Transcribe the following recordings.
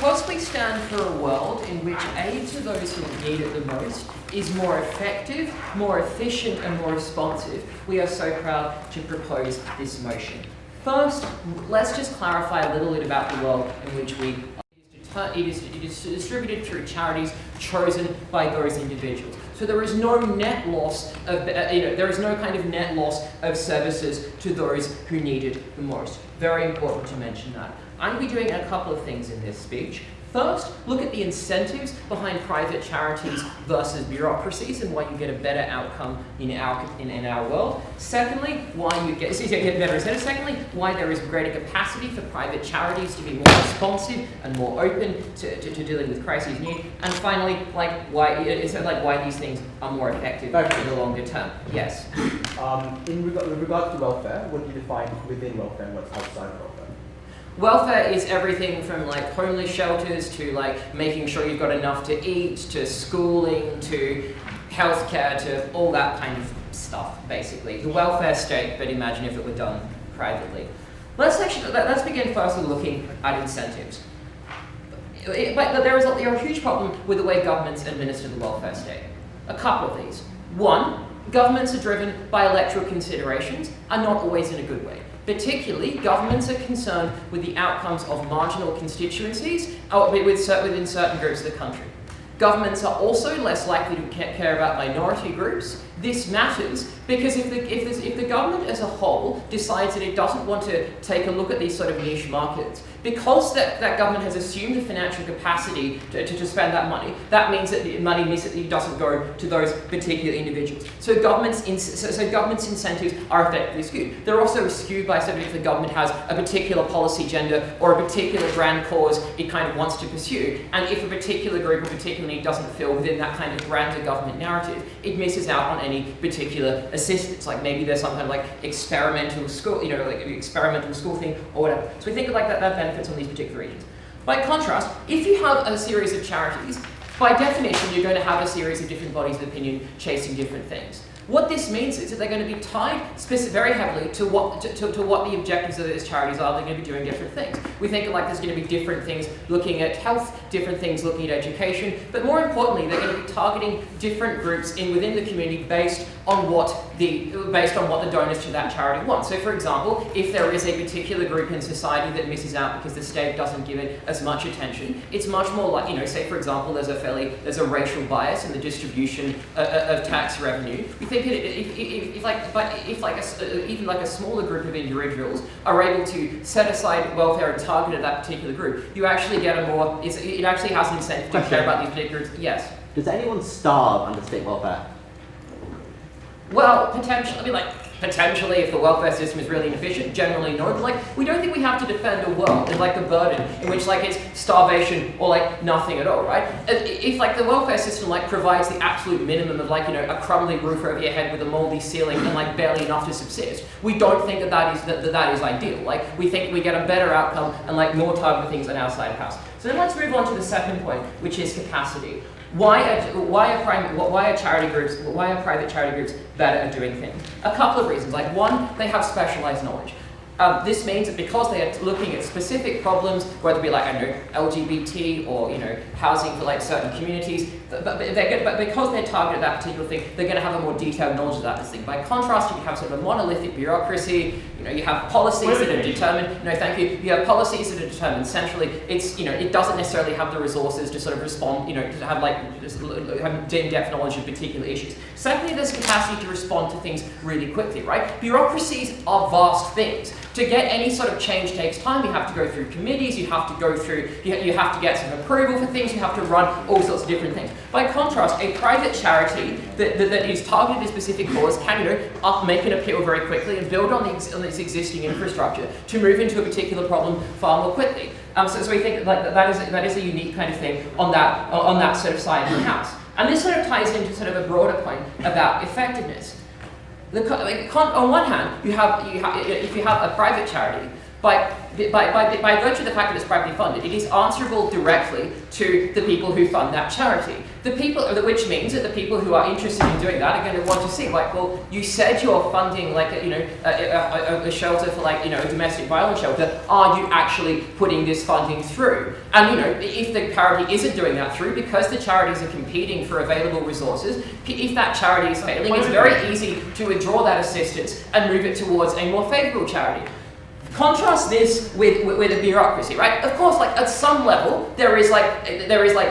because we stand for a world in which aid to those who need it the most is more effective, more efficient, and more responsive, we are so proud to propose this motion. First, let's just clarify a little bit about the world in which it is distributed through charities chosen by those individuals. So there is no net loss of, there is no kind of net loss of services to those who need it the most. Very important to mention that. I'm going to be doing a couple of things in this speech. First, look at the incentives behind private charities versus bureaucracies and why you get a better outcome in our world. Secondly, why you get better incentives. Secondly, why there is greater capacity for private charities to be more responsive and more open to dealing with crises need. And finally, why these things are more effective in the longer term. Yes. With regards to welfare, what do you define within welfare and what's outside welfare? Welfare is everything from like homeless shelters to like making sure you've got enough to eat, to schooling, to healthcare, to all that kind of stuff, basically. The welfare state, but imagine if it were done privately. Let's begin first with looking at incentives. There is a huge problem with the way governments administer the welfare state. A couple of these. One, governments are driven by electoral considerations and not always in a good way. Particularly, governments are concerned with the outcomes of marginal constituencies within certain groups of the country. Governments are also less likely to care about minority groups. This matters because if the government as a whole decides that it doesn't want to take a look at these sort of niche markets, because that government has assumed the financial capacity to spend that money, that means that the money doesn't go to those particular individuals. So government's incentives are effectively skewed. They're also skewed by sort of if the government has a particular policy agenda or a particular grand cause it kind of wants to pursue, and if a particular group or particular need doesn't fit within that kind of grander government narrative, it misses out on any particular assistance. Like maybe there's some kind of like experimental school, like an experimental school thing or whatever. So we think like that benefits on these particular regions. By contrast, if you have a series of charities, by definition you're going to have a series of different bodies of opinion chasing different things. What this means is that they're going to be tied very heavily to what the objectives of those charities are. They're going to be doing different things. We think like there's going to be different things looking at health, different things looking at education, but more importantly, they're going to be targeting different groups within the community based on what the donors to that charity want. So, for example, if there is a particular group in society that misses out because the state doesn't give it as much attention, it's much more like, say for example, there's a racial bias in the distribution of tax revenue. We think even a smaller group of individuals are able to set aside welfare and target at that particular group, you actually get it actually has an incentive to care about these particular groups. Yes? Does anyone starve under state welfare? Well, potentially, if the welfare system is really inefficient, generally no. But we don't think we have to defend a world in a burden in which it's starvation or nothing at all, right? If the welfare system provides the absolute minimum of a crumbly roof over your head with a moldy ceiling and barely enough to subsist, we don't think that is ideal. We think we get a better outcome and more targeted things on our side of the house. So then let's move on to the second point, which is capacity. Why are private charity groups better at doing things? A couple of reasons. One, they have specialized knowledge. This means that because they are looking at specific problems, whether it be LGBT or housing for certain communities, but because they're targeted at that particular thing, they're going to have a more detailed knowledge of that thing. By contrast, you have sort of a monolithic bureaucracy. You have policies that are determined. No, thank you. You have policies that are determined centrally. It doesn't necessarily have the resources to sort of respond. To have have in-depth knowledge of particular issues. Secondly, there's capacity to respond to things really quickly. Right? Bureaucracies are vast things. To get any sort of change takes time. You have to go through committees, you have to go through, you have to get some approval for things, you have to run all sorts of different things. By contrast, a private charity that is targeted at a specific cause can make an appeal very quickly and build on this existing infrastructure to move into a particular problem far more quickly. So we think that is a unique kind of thing on that sort of side of the house. And this sort of ties into sort of a broader point about effectiveness. On one hand, if you have a private charity, by virtue of the fact that it's privately funded, it is answerable directly to the people who fund that charity. The people, which means that the people who are interested in doing that are going to want to see, like, well, you said you're funding, like, a shelter for, like, a domestic violence shelter. Are you actually putting this funding through? And, if the charity isn't doing that through, because the charities are competing for available resources, if that charity is failing, it's very easy to withdraw that assistance and move it towards a more favourable charity. Contrast this with a bureaucracy, right? Of course, like, at some level, there is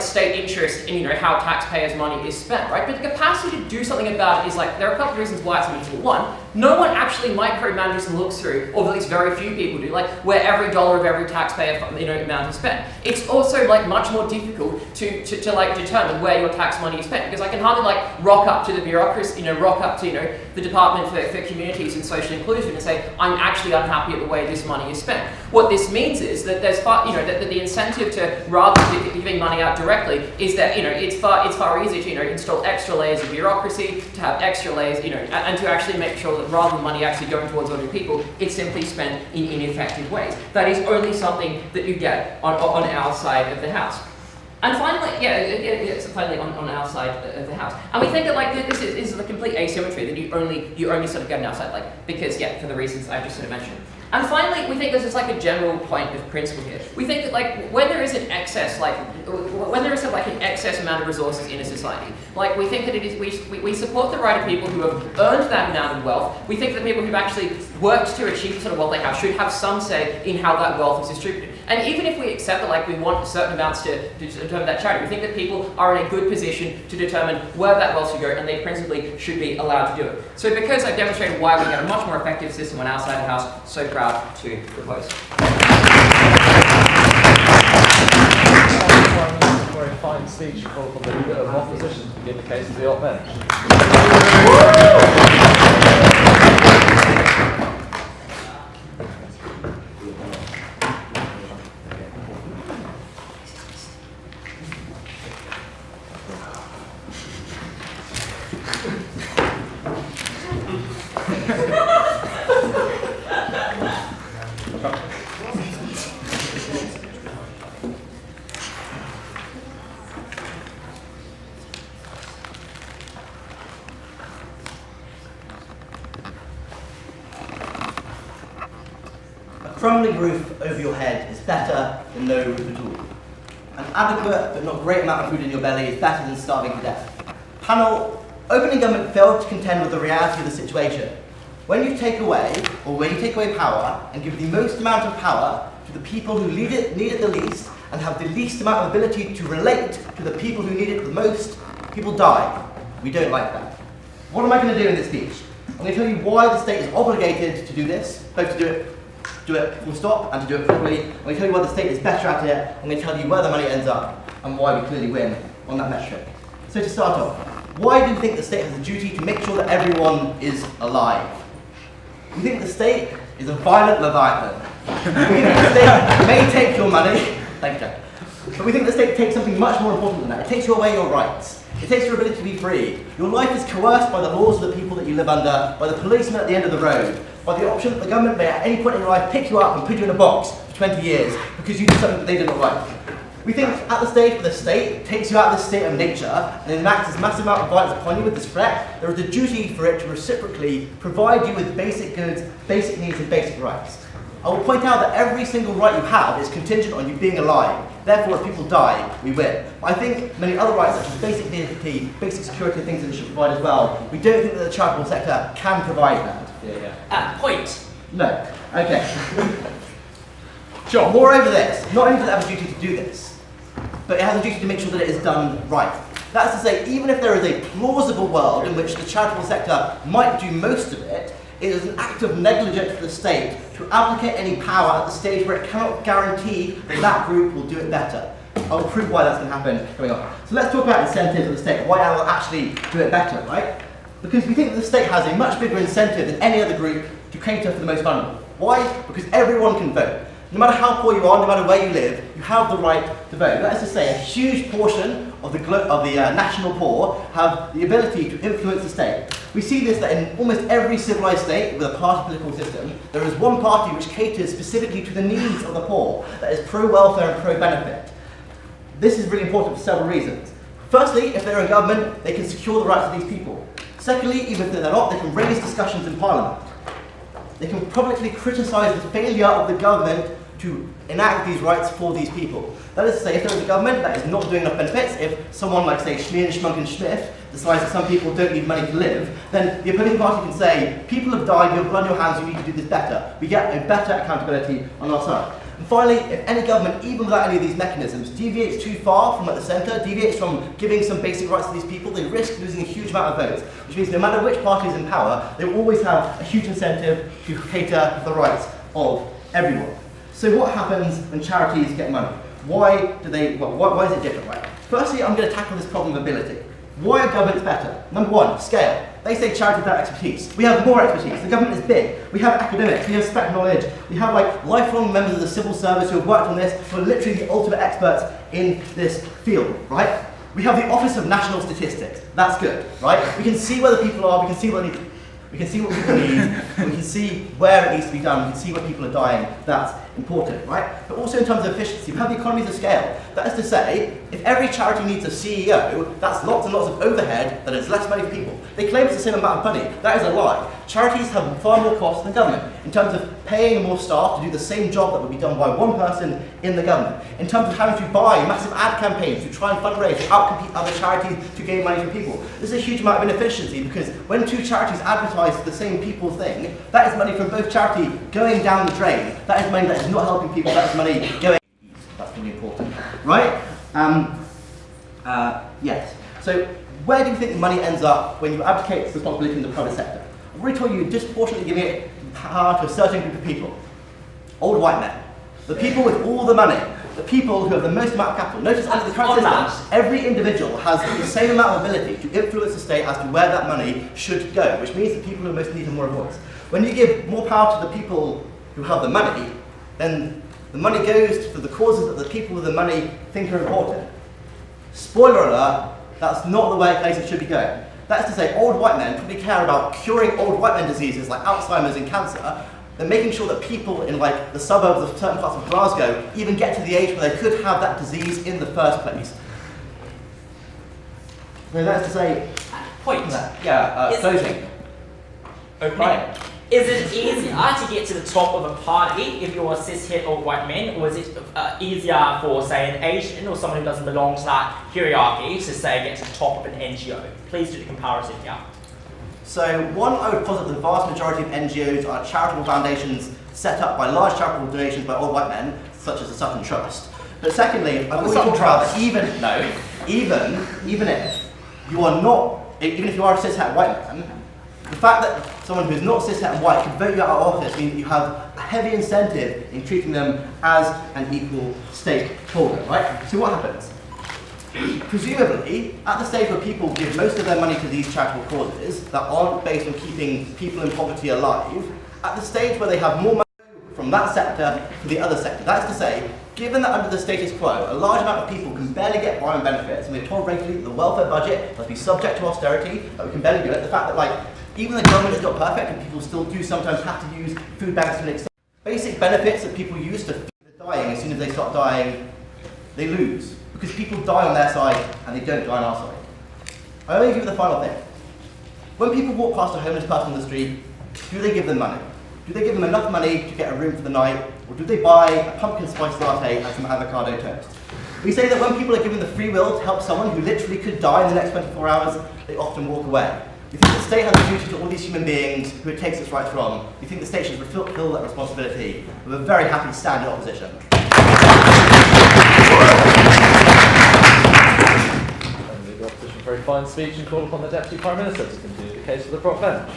state interest in how taxpayers' money is spent, right? But the capacity to do something about it is like, there are a couple of reasons why it's useful. One, no one actually micromanages and looks through, or at least very few people do, like, where every dollar of every taxpayer amount is spent. It's also, like, much more difficult to determine where your tax money is spent, because I can hardly, like, rock up to the bureaucracy, rock up to the Department for Communities and Social Inclusion and say, I'm actually unhappy at the way this money is spent. What this means is that there's that the incentive to, rather than giving money out directly, is that it's far easier to install extra layers of bureaucracy, to have extra layers, and to actually make sure that rather than money actually going towards other people, it's simply spent in ineffective ways. That is only something that you get on our side of the house. And finally, finally on our side of the house. And we think that, like, this is a complete asymmetry, that you only sort of get on our side, like, because, for the reasons I just sort of mentioned. And finally, we think there's just, like, a general point of principle here. We think that, like, when there is an excess, an excess amount of resources in a society, like, we think that it is, we support the right of people who have earned that amount of wealth. We think that people who've actually worked to achieve the sort of wealth they have should have some say in how that wealth is distributed. And even if we accept that, like, we want certain amounts to determine that charity, we think that people are in a good position to determine where that wealth should go, and they principally should be allowed to do it. So because I've demonstrated why we get a much more effective system on our side of the house, so proud to propose. For a fine speech from the leader of opposition to begin the case of the odd men. Crumbling roof over your head is better than no roof at all. An adequate but not great amount of food in your belly is better than starving to death. Panel, opening government failed to contend with the reality of the situation. When you take away power and give the most amount of power to the people who need it the least and have the least amount of ability to relate to the people who need it the most, people die. We don't like that. What am I going to do in this speech? I'm going to tell you why the state is obligated to do this, both to do it full stop and to do it properly. I'm going to tell you why the state is better at it. I'm going to tell you where the money ends up and why we clearly win on that metric. So to start off, why do you think the state has a duty to make sure that everyone is alive? We think the state is a violent leviathan. We think the state may take your money, thank you, Jack. But we think the state takes something much more important than that. It takes away your rights. It takes your ability to be free. Your life is coerced by the laws of the people that you live under, by the policeman at the end of the road, by the option that the government may at any point in your life pick you up and put you in a box for 20 years because you did something that they did not like. We think at the stage where the state takes you out of this state of nature and enacts this massive amount of violence upon you with this threat, there is a duty for it to reciprocally provide you with basic goods, basic needs and basic rights. I will point out that every single right you have is contingent on you being alive. Therefore, if people die, we win. But I think many other rights, such as basic dignity, basic security, things that it should provide as well, we don't think that the charitable sector can provide that. Point. No. Okay. Sure. Moreover this, not only does it have a duty to do this, but it has a duty to make sure that it is done right. That is to say, even if there is a plausible world in which the charitable sector might do most of it, it is an act of negligence for the state to applicate any power at the stage where it cannot guarantee that that group will do it better. I will prove why that's going to happen coming up. So let's talk about incentives of the state, why I will actually do it better, right? Because we think that the state has a much bigger incentive than any other group to cater for the most vulnerable. Why? Because everyone can vote. No matter how poor you are, no matter where you live, you have the right to vote. That is to say, a huge portion of the national poor have the ability to influence the state. We see this that in almost every civilized state with a party political system, there is one party which caters specifically to the needs of the poor, that is pro-welfare and pro-benefit. This is really important for several reasons. Firstly, if they're in government, they can secure the rights of these people. Secondly, even if they're not, they can raise discussions in Parliament. They can publicly criticise the failure of the government to enact these rights for these people. That is to say, if there is a government that is not doing enough benefits, if someone like, say, Schmier, Schmunk and Schmiff decides that some people don't need money to live, then the opposing party can say, people have died, you have blood in your hands, you need to do this better. We get a better accountability on our side. And finally, if any government, even without any of these mechanisms, deviates too far from the centre, deviates from giving some basic rights to these people, they risk losing a huge amount of votes, which means no matter which party is in power, they will always have a huge incentive to cater for the rights of everyone. So what happens when charities get money? Why is it different, right? Firstly, I'm going to tackle this problem of ability. Why are governments better? Number one, scale. They say charities have expertise. We have more expertise. The government is big. We have academics. We have spec knowledge. We have lifelong members of the civil service who have worked on this, who are literally the ultimate experts in this field, right? We have the Office of National Statistics. That's good, right? We can see where the people are. We can see what people need. We can see where it needs to be done. We can see where people are dying. That's important, right? But also in terms of efficiency, we have the economies of scale. That is to say, if every charity needs a CEO, that's lots and lots of overhead, that is less money for people. They claim it's the same amount of money. That is a lie. Charities have far more costs than government in terms of paying more staff to do the same job that would be done by one person in the government, in terms of having to buy massive ad campaigns to try and fundraise to outcompete other charities to gain money from people. There's a huge amount of inefficiency because when two charities advertise the same people's thing, that is money from both charities going down the drain. That is money that is not helping people, that is money going. That's really important, right? Yes. So where do you think the money ends up when you abdicate responsibility in the private sector? I've already told you you're disproportionately giving it power to a certain group of people. Old white men. The people with all the money. The people who have the most amount of capital. Notice under the current system, every individual has the same amount of ability to influence the state as to where that money should go, which means that people who most need more voice. When you give more power to the people who have the money, then the money goes to the causes that the people with the money think are important. Spoiler alert, that's not the way places should be going. That is to say, old white men probably care about curing old white men diseases like Alzheimer's and cancer, than making sure that people in the suburbs of certain parts of Glasgow even get to the age where they could have that disease in the first place. So that is to say, closing. Opening. Is it easier to get to the top of a party if you're a cis-het old white man, or is it easier for, say, an Asian or someone who doesn't belong to that hierarchy to, say, get to the top of an NGO? Please do the comparison here. So one, I would posit that the vast majority of NGOs are charitable foundations set up by large charitable donations by old white men, such as the Sutton Trust. But secondly, I've always talked about that even if you are not, even if you are a cis-het white man, the fact that someone who is not cis-het and white can vote you out of office means that you have a heavy incentive in treating them as an equal stakeholder, right? So what happens? Presumably, at the stage where people give most of their money to these charitable causes that aren't based on keeping people in poverty alive, at the stage where they have more money from that sector to the other sector, that is to say, given that under the status quo, a large amount of people can barely get by on benefits, and we're told regularly that the welfare budget must be subject to austerity, that we can barely do it, the fact that even the government is not perfect and people still do sometimes have to use food banks to an extent. Basic benefits that people use to feed the dying, as soon as they start dying, they lose. Because people die on their side and they don't die on our side. I only give you the final thing. When people walk past a homeless person on the street, do they give them money? Do they give them enough money to get a room for the night, or do they buy a pumpkin spice latte and some avocado toast? We say that when people are given the free will to help someone who literally could die in the next 24 hours, they often walk away. We think the state has a duty to all these human beings who it takes its rights from. We think the state should fulfill that responsibility. We're very happy to stand in opposition. The opposition very fine speech and call upon the Deputy Prime Minister to continue the case of the prop bench.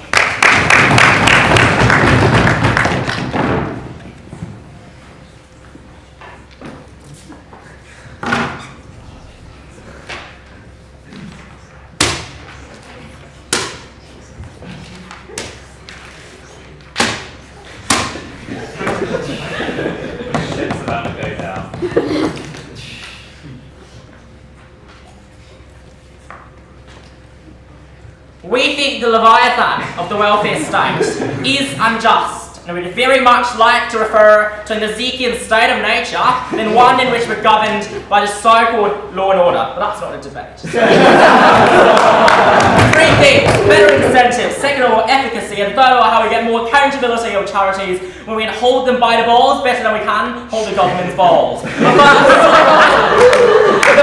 We think the Leviathan of the welfare state is unjust. And we'd very much like to refer to an Ezekiel state of nature than one in which we're governed by the so-called law and order. But that's not a debate. 3 things: better incentives, second of all, efficacy, and third of all, how we get more accountability of charities when we can hold them by the balls better than we can hold the government's balls. The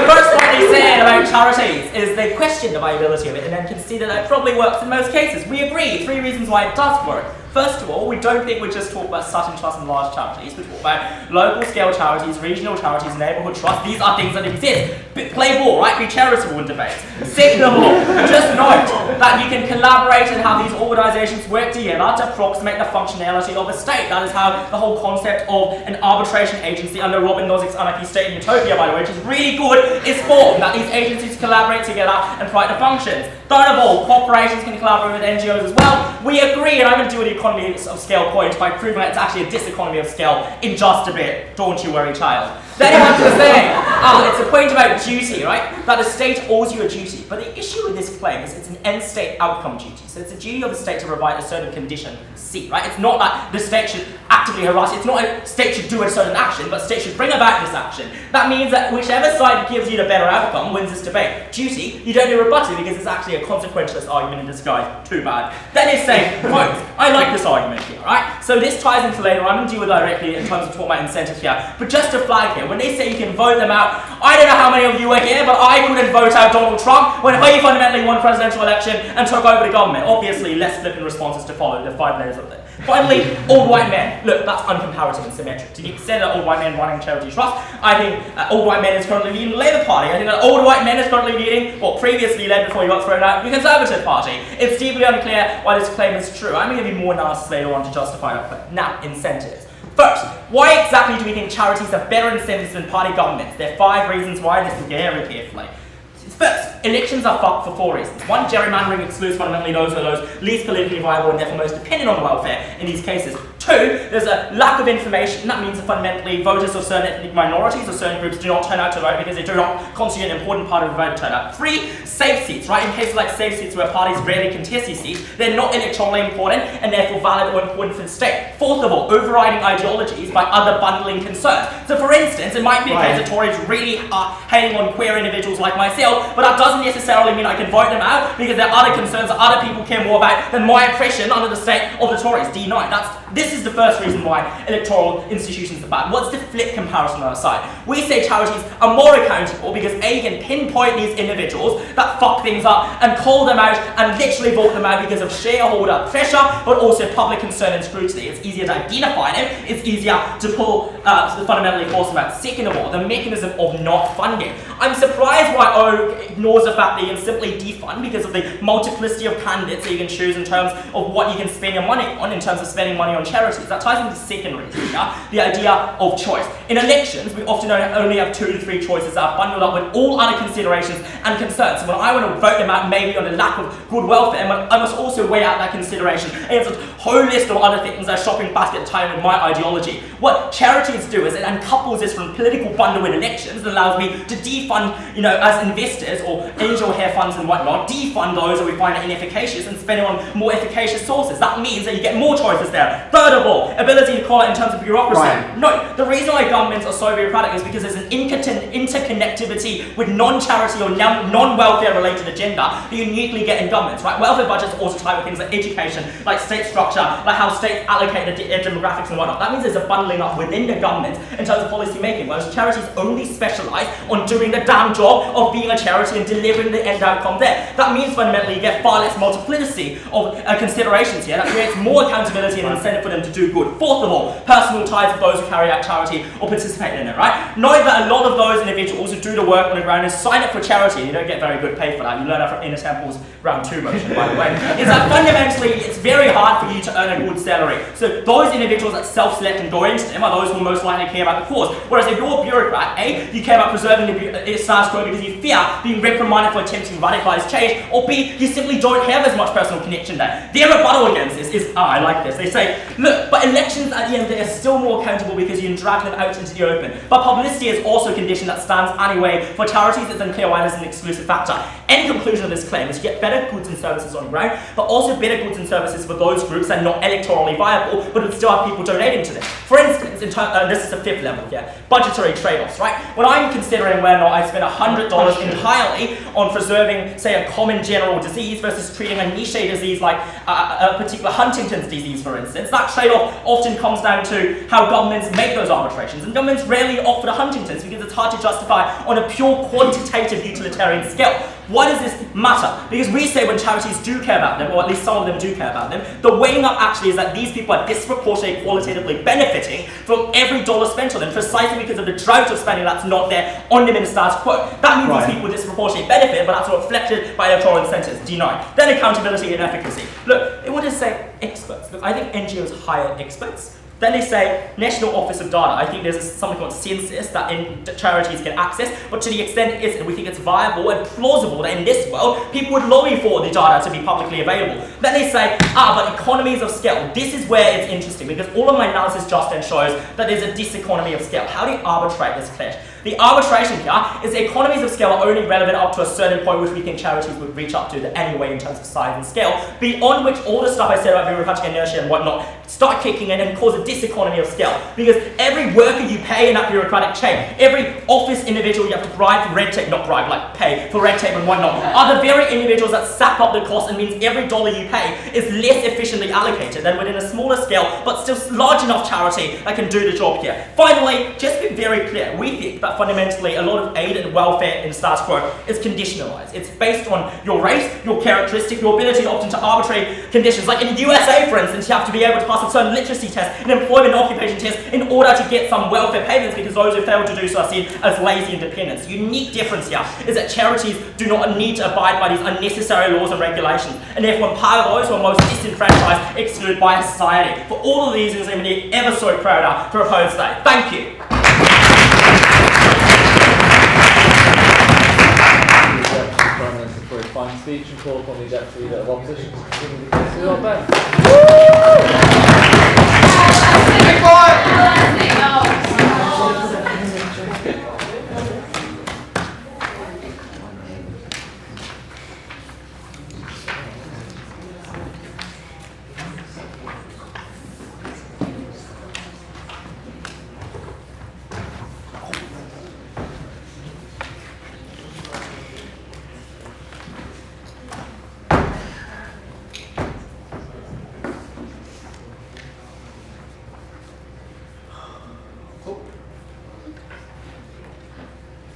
first point they said about charities is they question the viability of it and then consider that it probably works in most cases. We agree. 3 reasons why it does work. First of all, we don't think we just talk about Sutton Trust and large charities. We talk about local scale charities, regional charities, neighbourhood trusts. These are things that exist. Play ball, right? Be charitable in debates. Second of all, just note that you can collaborate and how these organisations work together to approximate the functionality of a state. That is how the whole concept of an arbitration agency under Robin Nozick's Anarchy State in Utopia, by the way, which is really good, is formed. That these agencies collaborate together and provide the functions. Third of all, corporations can collaborate with NGOs as well. We agree, and I'm going to do an economy of scale point by proving that it's actually a diseconomy of scale in just a bit. Don't you worry, child. Then you have to say, it's a point about duty, right? That the state owes you a duty. But the issue with this claim is it's an end state outcome duty. So it's a duty of the state to provide a certain condition C, right? It's not that the state should actively harass. It's not a state should do a certain action, but state should bring about this action. That means that whichever side gives you the better outcome wins this debate. Duty, you don't need to rebut it because it's actually a consequentialist argument in disguise. Too bad. Then they say, quote, I like this argument here, right? So this ties into later. I'm going to deal with directly in terms of talking about incentives here. But just to flag here, when they say you can vote them out, I don't know how many of you were here, but I couldn't vote out Donald Trump when he fundamentally won a presidential election and took over the government. Obviously, less flippant responses to follow, the 5 layers of it. Finally, old white men. Look, that's uncomparative and symmetric. To the extent that old white men running charity trust, I think old white men is currently leading the Labour Party. I think that old white men is currently leading, or previously led before he got thrown out, the Conservative Party. It's deeply unclear why this claim is true. I'm going to give you more analysis later on to justify that claim. Now, incentives. First, why exactly do we think charities have better incentives than party governments? There are 5 reasons why. This is very carefully. First, elections are fucked for 4 reasons. 1, gerrymandering excludes fundamentally those who are those least politically viable and therefore most dependent on welfare in these cases. 2, there's a lack of information. That means that fundamentally voters of certain ethnic minorities or certain groups do not turn out to vote because they do not constitute an important part of the voter turnout. 3, safe seats, right? In cases like safe seats where parties rarely contest these seats, they're not electorally important and therefore valid or important for the state. 4th of all, overriding ideologies by other bundling concerns. So for instance, it might be a case that Tories really are hating on queer individuals like myself, but that doesn't necessarily mean I can vote them out because there are other concerns that other people care more about than my oppression under the state of the Tories. D9. This is the first reason why electoral institutions are bad. What's the flip comparison on our side? We say charities are more accountable because A can pinpoint these individuals that fuck things up and call them out and literally vote them out because of shareholder pressure, but also public concern and scrutiny. It's easier to identify them. It's easier to pull, fundamentally force them out. Second of all, the mechanism of not funding. I'm surprised why O ignores the fact that you can simply defund because of the multiplicity of candidates that you can choose in terms of what you can spend your money on in terms of spending money on charities. That ties into the second reason, the idea of choice. In elections, we often only have 2 to 3 choices that are bundled up with all other considerations and concerns. So when I want to vote them out maybe on the lack of good welfare, I must also weigh out that consideration against a whole list of other things that are shopping basket time with my ideology. What charities do is it uncouples this from political bundle in elections that allows me to defund, as investors or angel hair funds and whatnot, defund those that we find are inefficacious and spend it on more efficacious sources. That means that you get more choices there. Third of all, ability to call it in terms of bureaucracy. Right. No, the reason why governments are so bureaucratic is because there's an interconnectivity with non-charity or non-welfare related agenda that you uniquely get in governments, right? Welfare budgets also tie with things like education, like state structure, like how states allocate their demographics and whatnot. That means there's a bundling up within the government in terms of policy making, whereas charities only specialise on doing the damn job of being a charity and delivering the end outcome there. That means fundamentally you get far less multiplicity of considerations here. That creates more accountability and incentive for them to do good. 4th of all, personal ties with those who carry out charity or participate in it, right? Note that a lot of those individuals who do the work on the ground and sign up for charity, and you don't get very good pay for that, you learn that from Inner Temple's round 2 motion, by the way, is that fundamentally it's very hard for you to earn a good salary. So those individuals that self-select and go into them are those who most likely care about the cause. Whereas if you're a bureaucrat, A, you care about preserving the status quo because you fear being reprimanded for attempting to radicalise change, or B, you simply don't have as much personal connection there. Their rebuttal against this is, I like this, they say, look, but elections at the end of the day are still more accountable because you drag them out into the open. But publicity is also a condition that stands anyway. For charities, it's unclear why there's an exclusive factor. Any conclusion of this claim is to get better goods and services on the ground, but also better goods and services for those groups that are not electorally viable, but would still have people donating to them. For instance, this is the fifth level here, budgetary trade-offs, right? When I'm considering whether or not I spend $100 entirely on preserving, say, a common general disease versus treating a niche disease like a particular Huntington's disease, for instance, that trade-off often comes down to how governments make those arbitrations. And governments rarely opt for the Huntington's because it's hard to justify on a pure quantitative utilitarian scale. Why does this matter? Because we say when charities do care about them, or at least some of them do care about them, the weighing up actually is that these people are disproportionately qualitatively benefiting from every dollar spent on them, precisely because of the drought of spending that's not there on them in the status quo. That means these people disproportionately benefit, but that's reflected by electoral incentives, denied. Then accountability and efficacy. Look, they want to say experts. Look, I think NGOs hire experts. Then they say National Office of Data. I think there's something called census that charities can access, but to the extent it isn't, we think it's viable and plausible that in this world, people would lobby for the data to be publicly available. Then they say, but economies of scale. This is where it's interesting, because all of my analysis just then shows that there's a diseconomy of scale. How do you arbitrate this clash? The arbitration here is the economies of scale are only relevant up to a certain point which we think charities would reach up to anyway in terms of size and scale, beyond which all the stuff I said about bureaucratic inertia and whatnot start kicking in and cause a diseconomy of scale. Because every worker you pay in that bureaucratic chain, every office individual you have to bribe for red tape, not bribe, like pay for red tape and whatnot, are the very individuals that sap up the cost and means every dollar you pay is less efficiently allocated than within a smaller scale, but still large enough charity that can do the job here. Finally, just be very clear, we think that fundamentally a lot of aid and welfare in status quo is conditionalized. It's based on your race, your characteristic, your ability to opt into arbitrary conditions. Like in the USA, for instance, you have to be able to pass a certain literacy test, an employment and occupation test in order to get some welfare payments, because those who fail to do so are seen as lazy independents. The unique difference here is that charities do not need to abide by these unnecessary laws and regulations, and therefore empower those who are most disenfranchised, excluded by society. For all of these reasons, I'm ever so proud to propose today. Thank you. Prime Minister for his fine speech and call upon the Deputy Leader of Opposition to continue the case of Ben.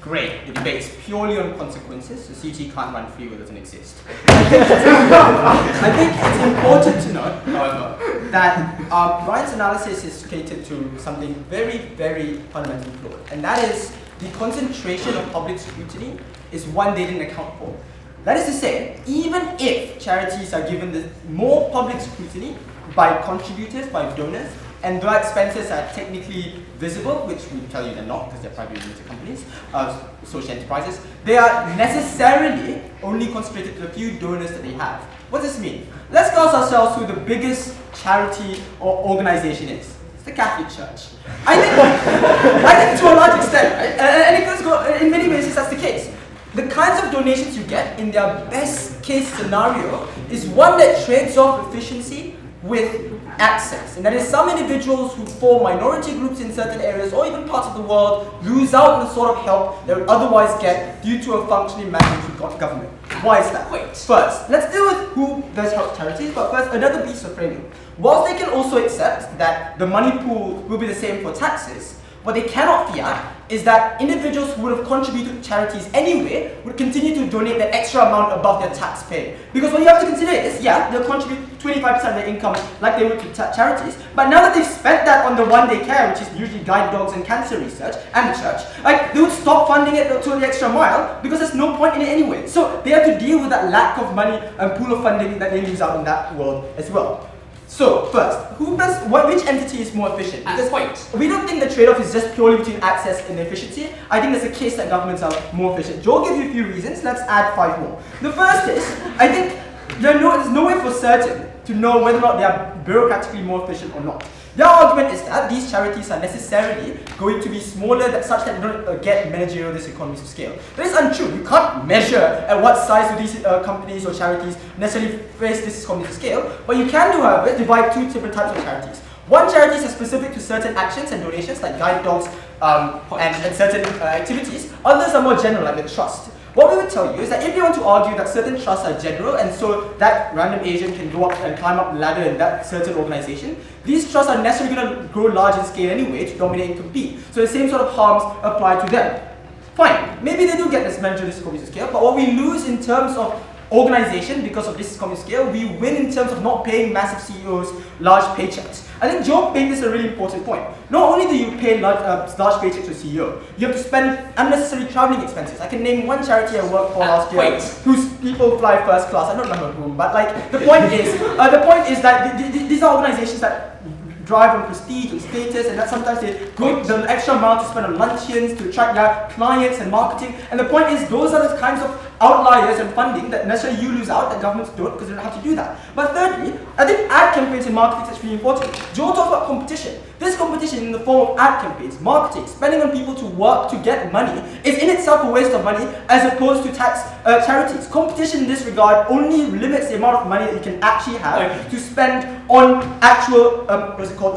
Great, the debate's purely on consequences, so CT can't run free where it doesn't exist. I think it's important to note, however, that Ryan's analysis is catered to something very, very fundamentally flawed, and that is the concentration of public scrutiny is one they didn't account for. That is to say, even if charities are given the more public scrutiny by contributors, by donors, and their expenses are technically visible, which we tell you they're not because they're privately limited companies, social enterprises, they are necessarily only concentrated to a few donors that they have. What does this mean? Let's ask ourselves who the biggest charity or organization is. It's the Catholic Church. I think to a large extent, right? And it goes, in many ways that's the case. The kinds of donations you get in their best case scenario is one that trades off efficiency with access. And that is, some individuals who form minority groups in certain areas or even parts of the world lose out on the sort of help they would otherwise get due to a functioning mandatory government. Why is that? First, let's deal with who does help charities, but first, another piece of framing. Whilst they can also accept that the money pool will be the same for taxes, what they cannot fear is that individuals who would have contributed to charities anyway would continue to donate that extra amount above their tax pay. Because what you have to consider is, yeah, they'll contribute 25% of their income like they would to charities, but now that they've spent that on the one they care, which is usually guide dogs and cancer research, and the church, like, they would stop funding it to the extra mile because there's no point in it anyway. So they have to deal with that lack of money and pool of funding that they lose out in that world as well. So, first, which entity is more efficient? At this point. We don't think the trade-off is just purely between access and efficiency. I think there's a case that governments are more efficient. Joe gave you a few reasons. Let's add 5 more. The first is, I think there's no way for certain to know whether or not they are bureaucratically more efficient or not. Their argument is that these charities are necessarily going to be smaller such that they don't get managerial this economies of scale. That is untrue. You can't measure at what size do these companies or charities necessarily face this economies of scale. What you can do, however, is divide 2 different types of charities. One charities are specific to certain actions and donations like guide dogs and certain activities. Others are more general like the trust. What we would tell you is that if you want to argue that certain trusts are general and so that random Asian can go up and climb up the ladder in that certain organization, these trusts are necessarily going to grow large in scale anyway to dominate and compete. So the same sort of harms apply to them. Fine, maybe they do get this managerial economies of scale, but what we lose in terms of organization because of this economies of scale, we win in terms of not paying massive CEOs large paychecks. I think Joe made this a really important point. Not only do you pay large paychecks to a CEO, you have to spend unnecessary traveling expenses. I can name one charity I worked for last year whose people fly first class. I don't remember whom, but like the point is that these are organizations that drive on prestige and status, and that sometimes they go the extra amount to spend on luncheons to attract their clients and marketing. And the point is, those are the kinds of outliers and funding that necessarily you lose out that governments don't because they don't have to do that. But thirdly, I think ad campaigns and marketing is really important. Joe talked about competition. This competition in the form of ad campaigns, marketing, spending on people to work to get money is in itself a waste of money as opposed to tax charities. Competition in this regard only limits the amount of money that you can actually have to spend on actual,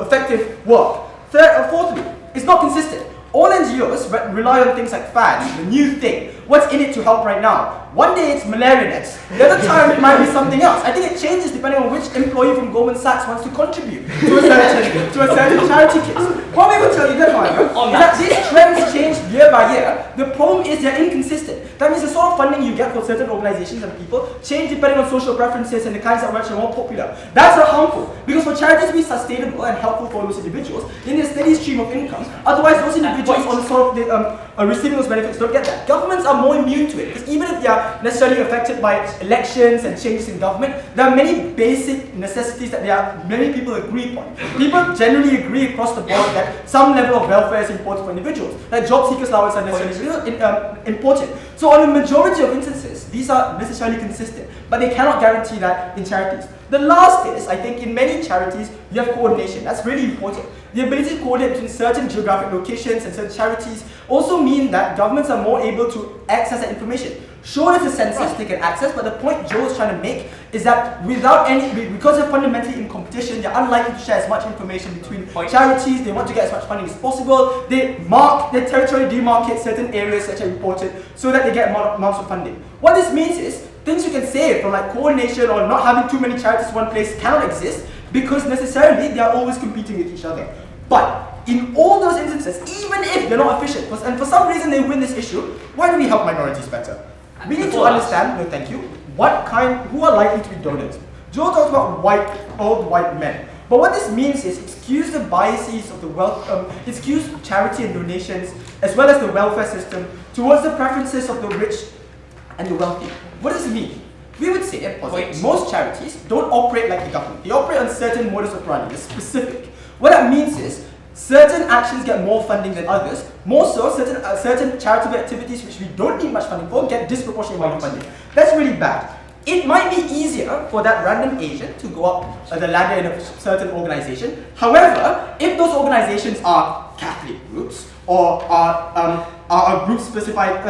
effective work. Fourthly, it's not consistent. All NGOs rely on things like fads, the new thing. What's in it to help right now? One day it's malaria nets, the other time it might be something else. I think it changes depending on which employee from Goldman Sachs wants to contribute to a certain charity case. What we would tell you then, however, is that these trends change year by year. The problem is they're inconsistent. That means the sort of funding you get for certain organizations and people change depending on social preferences and the kinds that are more popular. That's not harmful, because for charities to be sustainable and helpful for those individuals, they need a steady stream of income. Otherwise, those individuals on the sort of receiving those benefits don't get that. Governments are more immune to it, because even if they are necessarily affected by elections and changes in government, there are many basic necessities that many people agree upon. People generally agree across the board that some level of welfare is important for individuals, that job seekers' allowance are necessarily important. So on a majority of instances, these are necessarily consistent, but they cannot guarantee that in charities. The last is, I think, in many charities, you have coordination. That's really important. The ability to coordinate between certain geographic locations and certain charities also mean that governments are more able to access that information. Sure, it's a census they can access, but the point Joe is trying to make is that because they're fundamentally in competition, they're unlikely to share as much information between charities. They want to get as much funding as possible. They territorially demarcate certain areas that are important so that they get amounts of funding. What this means is, things you can save from like coordination or not having too many charities in one place cannot exist because necessarily they are always competing with each other. But in all those instances, even if they're not efficient, and for some reason they win this issue, why do we help minorities better? We need to understand, who are likely to be donors. Joe talked about old white men. But what this means is excuse the biases of the excuse charity and donations, as well as the welfare system, towards the preferences of the rich and the wealthy. What does it mean? We would say, most charities don't operate like the government. They operate on certain modus operandi, they're specific. What that means is, certain actions get more funding than others. More so, certain charitable activities which we don't need much funding for get disproportionate amount of funding. That's really bad. It might be easier for that random Asian to go up the ladder in a certain organization. However, if those organizations are Catholic groups or are groups specified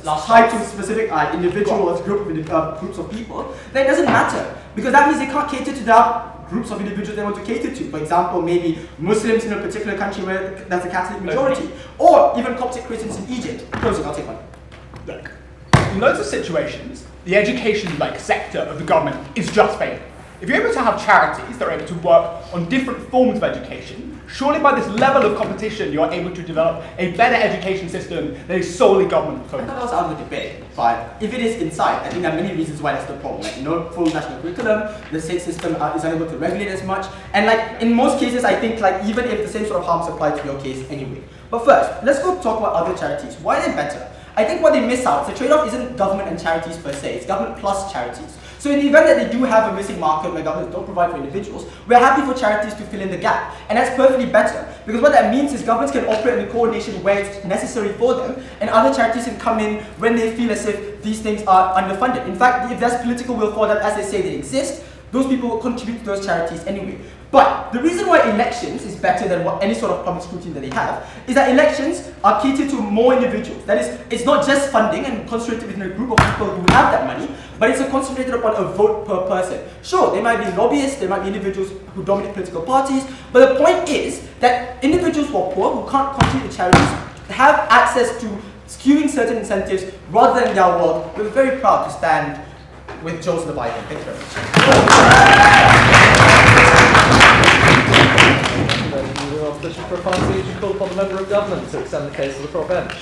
tied to specific individuals, groups of people, then it doesn't matter, because that means they can't cater to the groups of individuals they want to cater to. For example, maybe Muslims in a particular country where there's a Catholic majority, or even Coptic Christians in Egypt. Closing, I'll take one. Look, in loads of situations, the education sector of the government is just failing. If you're able to have charities that are able to work on different forms of education, surely by this level of competition you're able to develop a better education system that is solely government I focused. thought that was out of the debate, but if it is inside, I think there are many reasons why that's the problem. Like no full national curriculum, the state system is unable to regulate as much, and like in most cases, I think even if the same sort of harms apply to your case anyway. But first, let's go talk about other charities. Why are they better? I think what they miss out, the trade-off isn't government and charities per se, it's government plus charities. So in the event that they do have a missing market where governments don't provide for individuals, we're happy for charities to fill in the gap. And that's perfectly better, because what that means is governments can operate in the coordination where it's necessary for them, and other charities can come in when they feel as if these things are underfunded. In fact, if there's political will for them, as they say they exist, those people will contribute to those charities anyway. But the reason why elections is better than any sort of public scrutiny that they have is that elections are catered to more individuals. That is, it's not just funding and concentrated within a group of people who have that money, but it's concentrated upon a vote per person. Sure, there might be lobbyists, there might be individuals who dominate political parties, but the point is that individuals who are poor, who can't contribute to charities, have access to skewing certain incentives rather than their world. We're very proud to stand with Joe the Bible. Thank you very much. The opposition for a fine speech and call upon the Member of Government to extend the case to the prop bench.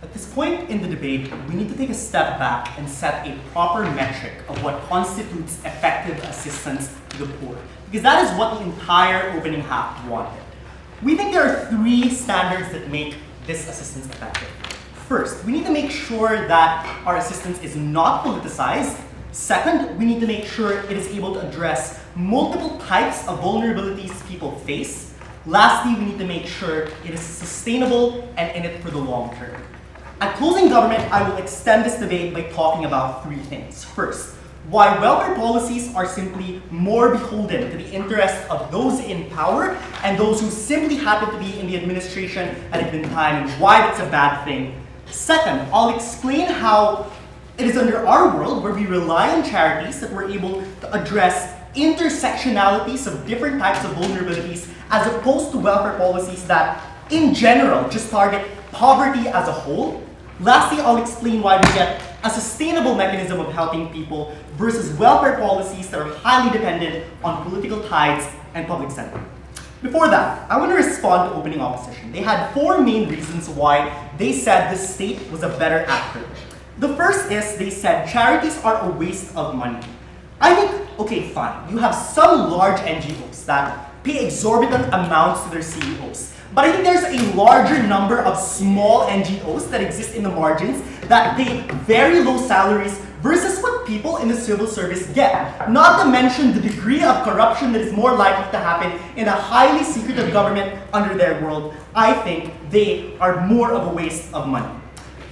At this point in the debate, we need to take a step back and set a proper metric of what constitutes effective assistance to the poor, because that is what the entire opening half wanted. We think there are three standards that make this assistance effective. First, we need to make sure that our assistance is not politicized. Second, we need to make sure it is able to address multiple types of vulnerabilities people face. Lastly, we need to make sure it is sustainable and in it for the long term. At Closing Government, I will extend this debate by talking about three things. First, why welfare policies are simply more beholden to the interests of those in power and those who simply happen to be in the administration at a given time, and why that's a bad thing. Second, I'll explain how it is under our world where we rely on charities that we're able to address intersectionalities of different types of vulnerabilities as opposed to welfare policies that, in general, just target poverty as a whole. Lastly, I'll explain why we get a sustainable mechanism of helping people versus welfare policies that are highly dependent on political tides and public sentiment. Before that, I want to respond to opening opposition. They had four main reasons why they said the state was a better actor. The first is they said charities are a waste of money. I think, okay, fine. You have some large NGOs that pay exorbitant amounts to their CEOs. But I think there's a larger number of small NGOs that exist in the margins that pay very low salaries versus what people in the civil service get. Not to mention the degree of corruption that is more likely to happen in a highly secretive government under their world. I think they are more of a waste of money.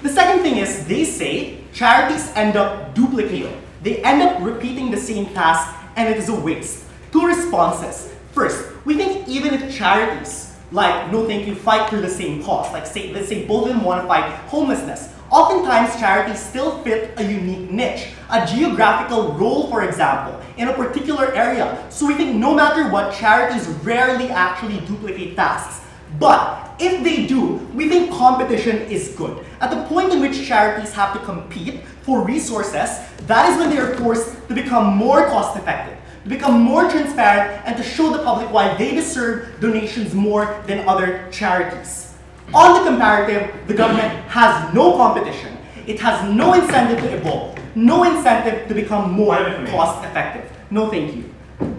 The second thing is they say charities end up duplicating. They end up repeating the same task and it is a waste. Two responses. First, we think even if charities like No Thank You fight for the same cause, like let's say both of them want to fight homelessness, oftentimes charities still fit a unique niche, a geographical role, for example, in a particular area. So we think no matter what, charities rarely actually duplicate tasks. But if they do, we think competition is good. At the point in which charities have to compete for resources, that is when they are forced to become more cost effective, to become more transparent, and to show the public why they deserve donations more than other charities. On the comparative, the government has no competition. It has no incentive to evolve, no incentive to become more cost effective. No thank you.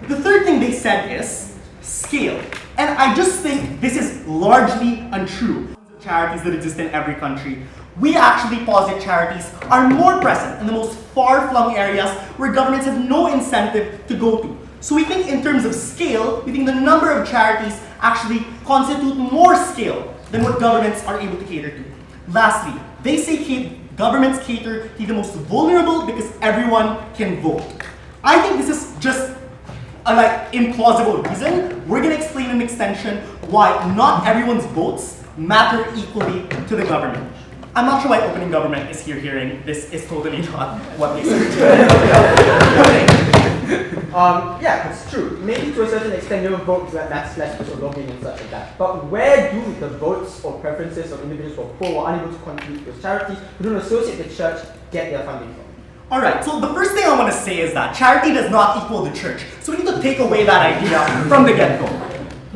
The third thing they said is scale. And I just think this is largely untrue. Charities that exist in every country. We actually posit charities are more present in the most far-flung areas where governments have no incentive to go to. So we think in terms of scale, we think the number of charities actually constitute more scale than what governments are able to cater to. Lastly, they say governments cater to the most vulnerable because everyone can vote. I think this is just a implausible reason. We're going to explain in extension why not everyone's votes matter equally to the government. I'm not sure why opening government is here hearing this is totally not what they said. Yeah, it's true. Maybe to a certain extent, you vote that's less because of lobbying and such like that. But where do the votes or preferences of individuals who are poor or unable to contribute to charities who don't associate the church get their funding from? Alright, so the first thing I want to say is that charity does not equal the church. So we need to take away that idea from the get-go.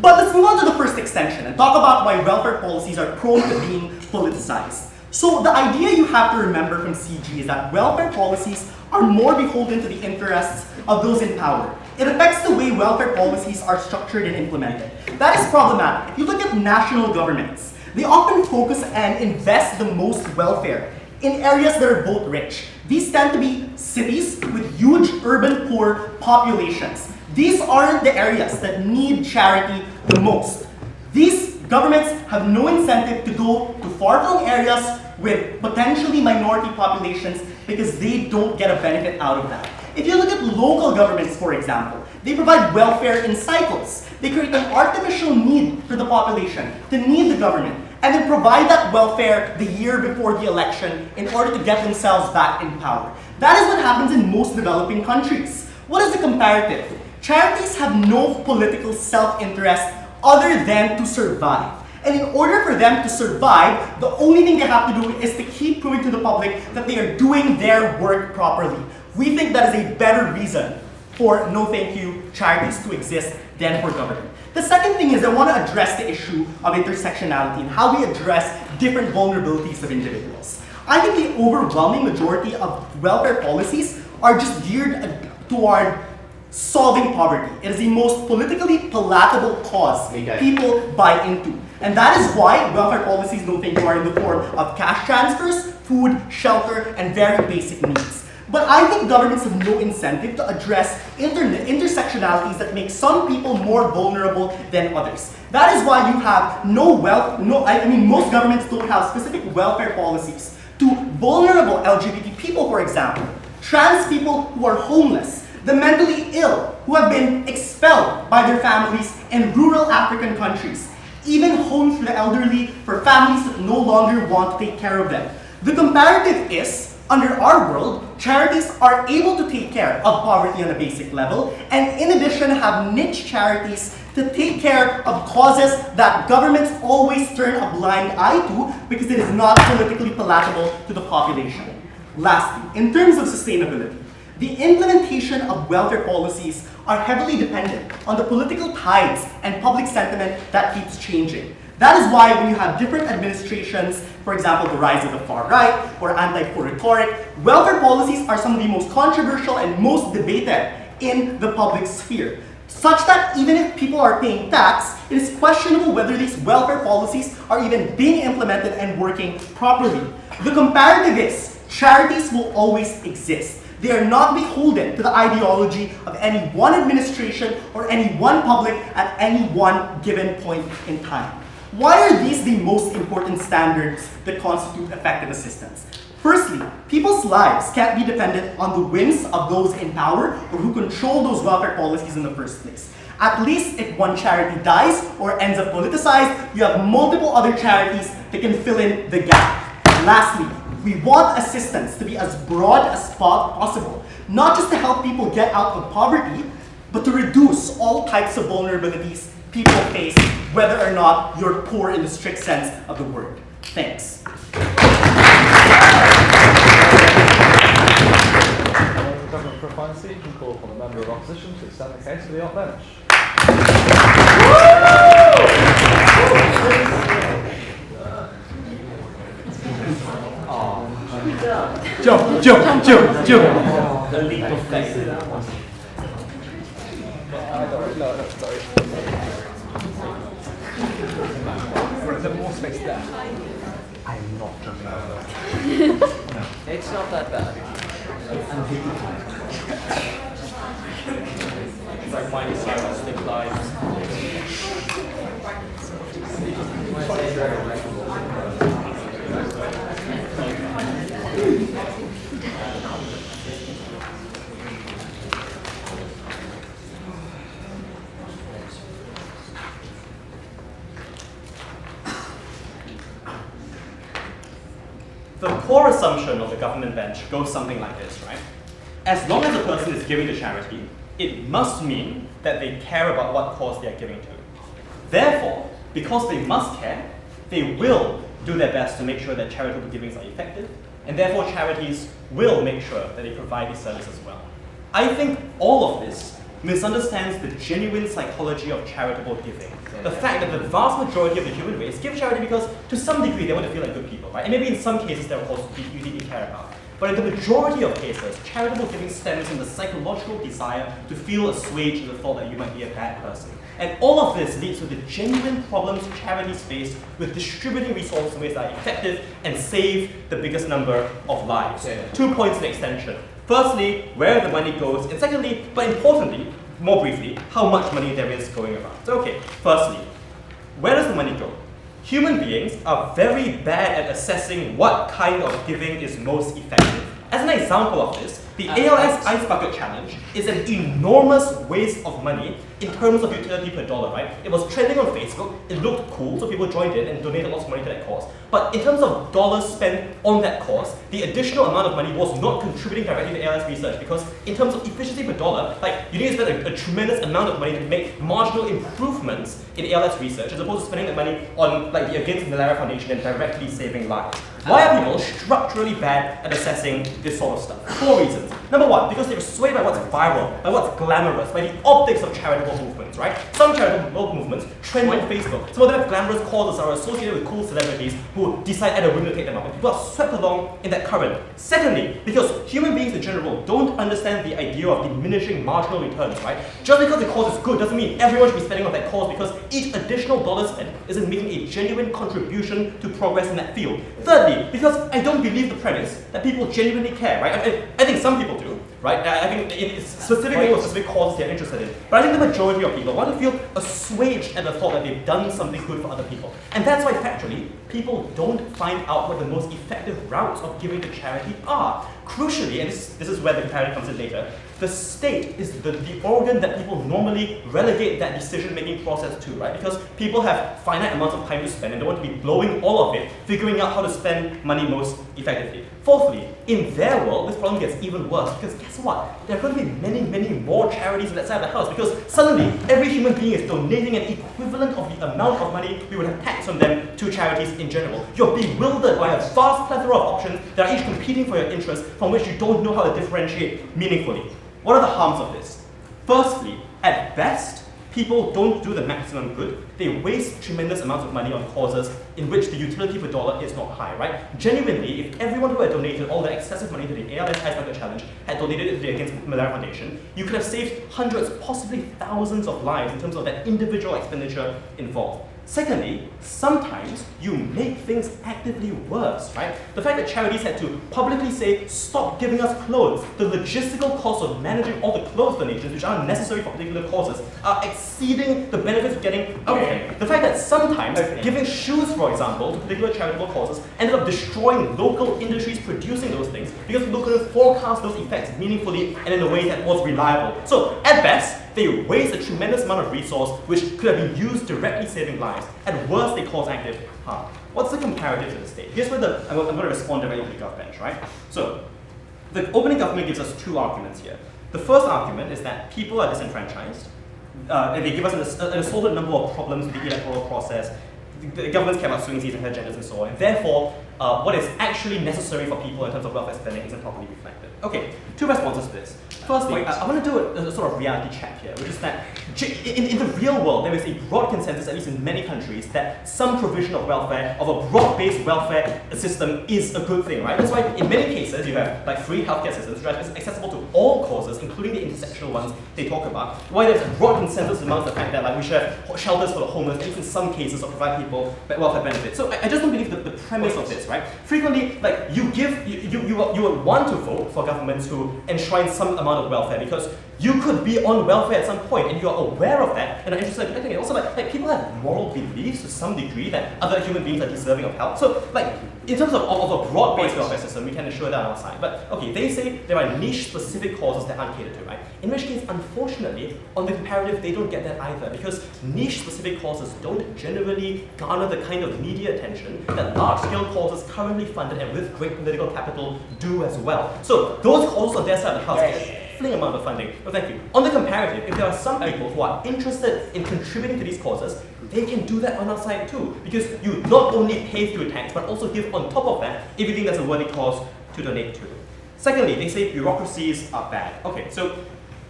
But let's move on to the first extension and talk about why welfare policies are prone to being politicized. So the idea you have to remember from CG is that welfare policies are more beholden to the interests of those in power. It affects the way welfare policies are structured and implemented. That is problematic. If you look at national governments, they often focus and invest the most welfare in areas that are both rich. These tend to be cities with huge urban poor populations. These aren't the areas that need charity the most. These governments have no incentive to go to far-flung areas with potentially minority populations because they don't get a benefit out of that. If you look at local governments, for example, they provide welfare in cycles. They create an artificial need for the population to need the government, and then provide that welfare the year before the election in order to get themselves back in power. That is what happens in most developing countries. What is the comparative? Charities have no political self-interest other than to survive. And in order for them to survive, the only thing they have to do is to keep proving to the public that they are doing their work properly. We think that is a better reason for no thank you charities to exist than for government. The second thing is I want to address the issue of intersectionality and how we address different vulnerabilities of individuals. I think the overwhelming majority of welfare policies are just geared toward solving poverty. It is the most politically palatable cause people buy into. And that is why welfare policies don't think you are in the form of cash transfers, food, shelter, and very basic needs. But I think governments have no incentive to address intersectionalities that make some people more vulnerable than others. That is why you have most governments don't have specific welfare policies to vulnerable LGBT people, for example, trans people who are homeless, the mentally ill who have been expelled by their families in rural African countries, even homes for the elderly for families that no longer want to take care of them. The comparative is, under our world, charities are able to take care of poverty on a basic level, and in addition have niche charities to take care of causes that governments always turn a blind eye to because it is not politically palatable to the population. Lastly, in terms of sustainability, the implementation of welfare policies are heavily dependent on the political tides and public sentiment that keeps changing. That is why when you have different administrations, for example, the rise of the far right or anti-poor rhetoric, welfare policies are some of the most controversial and most debated in the public sphere. Such that even if people are paying tax, it is questionable whether these welfare policies are even being implemented and working properly. The comparative is, charities will always exist. They are not beholden to the ideology of any one administration or any one public at any one given point in time. Why are these the most important standards that constitute effective assistance? Firstly, people's lives can't be dependent on the whims of those in power or who control those welfare policies in the first place. At least if one charity dies or ends up politicized, you have multiple other charities that can fill in the gap. Lastly, we want assistance to be as broad as possible, not just to help people get out of poverty, but to reduce all types of vulnerabilities people face, whether or not you're poor in the strict sense of the word. Thanks. The government for a final speech and call upon the member of opposition to extend the case for the bench. Jump. The leap of faith. Sorry. Is there more space there? I'm not jumping over. It's not that bad. It's like Miley Cyrus, Live Lives. assumption of the government bench goes something like this, right? As long as a person is giving to charity, it must mean that they care about what cause they are giving to. Therefore, because they must care, they will do their best to make sure that charitable givings are effective, and therefore charities will make sure that they provide these services as well. I think all of this misunderstands the genuine psychology of charitable giving. The fact that the vast majority of the human race give charity because to some degree they want to feel like good people, right? And maybe in some cases they're of course you deeply care about. But in the majority of cases, charitable giving stems from the psychological desire to feel assuaged in the thought that you might be a bad person. And all of this leads to the genuine problems charities face with distributing resources in ways that are effective and save the biggest number of lives. 2 points in extension. Firstly, where the money goes, and secondly, but importantly, more briefly, how much money there is going around. So okay, firstly, where does the money go? Human beings are very bad at assessing what kind of giving is most effective. As an example of this, the ALS Ice Bucket Challenge is an enormous waste of money in terms of utility per dollar, right? It was trending on Facebook, it looked cool, so people joined in and donated lots of money to that cause. But in terms of dollars spent on that cause, the additional amount of money was not contributing directly to ALS research, because in terms of efficiency per dollar, like you need to spend a tremendous amount of money to make marginal improvements in ALS research, as opposed to spending that money on like the Against Malaria Foundation and directly saving lives. Why are people structurally bad at assessing this sort of stuff? 4 reasons. Number 1, because they're swayed by what's viral, by what's glamorous, by the optics of charitable movements, right? Some charitable movements trend on Facebook. Some of them have glamorous causes are associated with cool celebrities who decide at a whim to take them up. And people are swept along in that current. Secondly, because human beings in general don't understand the idea of diminishing marginal returns, right? Just because the cause is good doesn't mean everyone should be spending on that cause, because each additional dollar spent isn't making a genuine contribution to progress in that field. Thirdly, because I don't believe the premise that people genuinely care, right? I think some people do, right? I think specifically for specific causes they're interested in. But I think the majority of people want to feel assuaged at the thought that they've done something good for other people. And that's why, factually, people don't find out what the most effective routes of giving to charity are. Crucially, and this is where the comparative comes in later, the state is the organ that people normally relegate that decision-making process to, right? Because people have finite amounts of time to spend and they want to be blowing all of it, figuring out how to spend money most effectively. Fourthly, in their world, this problem gets even worse, because guess what? There are going to be many, many more charities on that side of the house, because suddenly every human being is donating an equivalent of the amount of money we would have taxed on them to charities in general. You're bewildered by a vast plethora of options that are each competing for your interests, from which you don't know how to differentiate meaningfully. What are the harms of this? Firstly, at best, people don't do the maximum good. They waste tremendous amounts of money on causes in which the utility per dollar is not high, right? Genuinely, if everyone who had donated all the excessive money to the ALS Ice Bucket Challenge had donated it to the Against Malaria Foundation, you could have saved hundreds, possibly thousands of lives in terms of that individual expenditure involved. Secondly, sometimes you make things actively worse, right? The fact that charities had to publicly say, stop giving us clothes, the logistical cost of managing all the clothes donations, which are necessary for particular causes, are exceeding the benefits of getting out of them. The fact that sometimes giving shoes, for example, to particular charitable causes ended up destroying local industries producing those things, because people couldn't forecast those effects meaningfully and in a way that was reliable. So, at best, they waste a tremendous amount of resource which could have been used directly saving lives. At worst, they cause active harm. What's the comparative to the state? Here's where I'm going to respond directly to the gov bench, right? So, the opening government gives us 2 arguments here. The first argument is that people are disenfranchised, and they give us an assorted number of problems with the electoral process. The governments care about swing seats and agendas and so on, and therefore, what is actually necessary for people in terms of welfare spending isn't properly reflected. Okay, 2 responses to this. Firstly, I want to do a sort of reality check here, which is that in the real world, there is a broad consensus, at least in many countries, that some provision of welfare, of a broad-based welfare system, is a good thing, right? That's why in many cases you have like free healthcare systems, which are accessible to all causes, including the intersectional ones they talk about. Why there's a broad consensus amongst the fact that like we should have shelters for the homeless, at least in some cases, or provide people welfare benefits. So I just don't believe the premise of this, right? Frequently, like you would want to vote for governments who enshrine some amount of welfare, because you could be on welfare at some point and you're aware of that and are interested in anything. Also, like people have moral beliefs to some degree that other human beings are deserving of help. So, like, in terms of a broad-based welfare system, we can assure that on our side. But, okay, they say there are niche-specific causes that aren't catered to, right? In which case, unfortunately, on the comparative, they don't get that either, because niche-specific causes don't generally garner the kind of media attention that large-scale causes causes currently funded and with great political capital do as well. So those causes on their side of the house get a fling amount of funding. No, thank you. On the comparative, if there are some people who are interested in contributing to these causes, they can do that on our side too. Because you not only pay through tax, but also give on top of that if you think that's a worthy cause to donate to. Secondly, they say bureaucracies are bad. Okay, so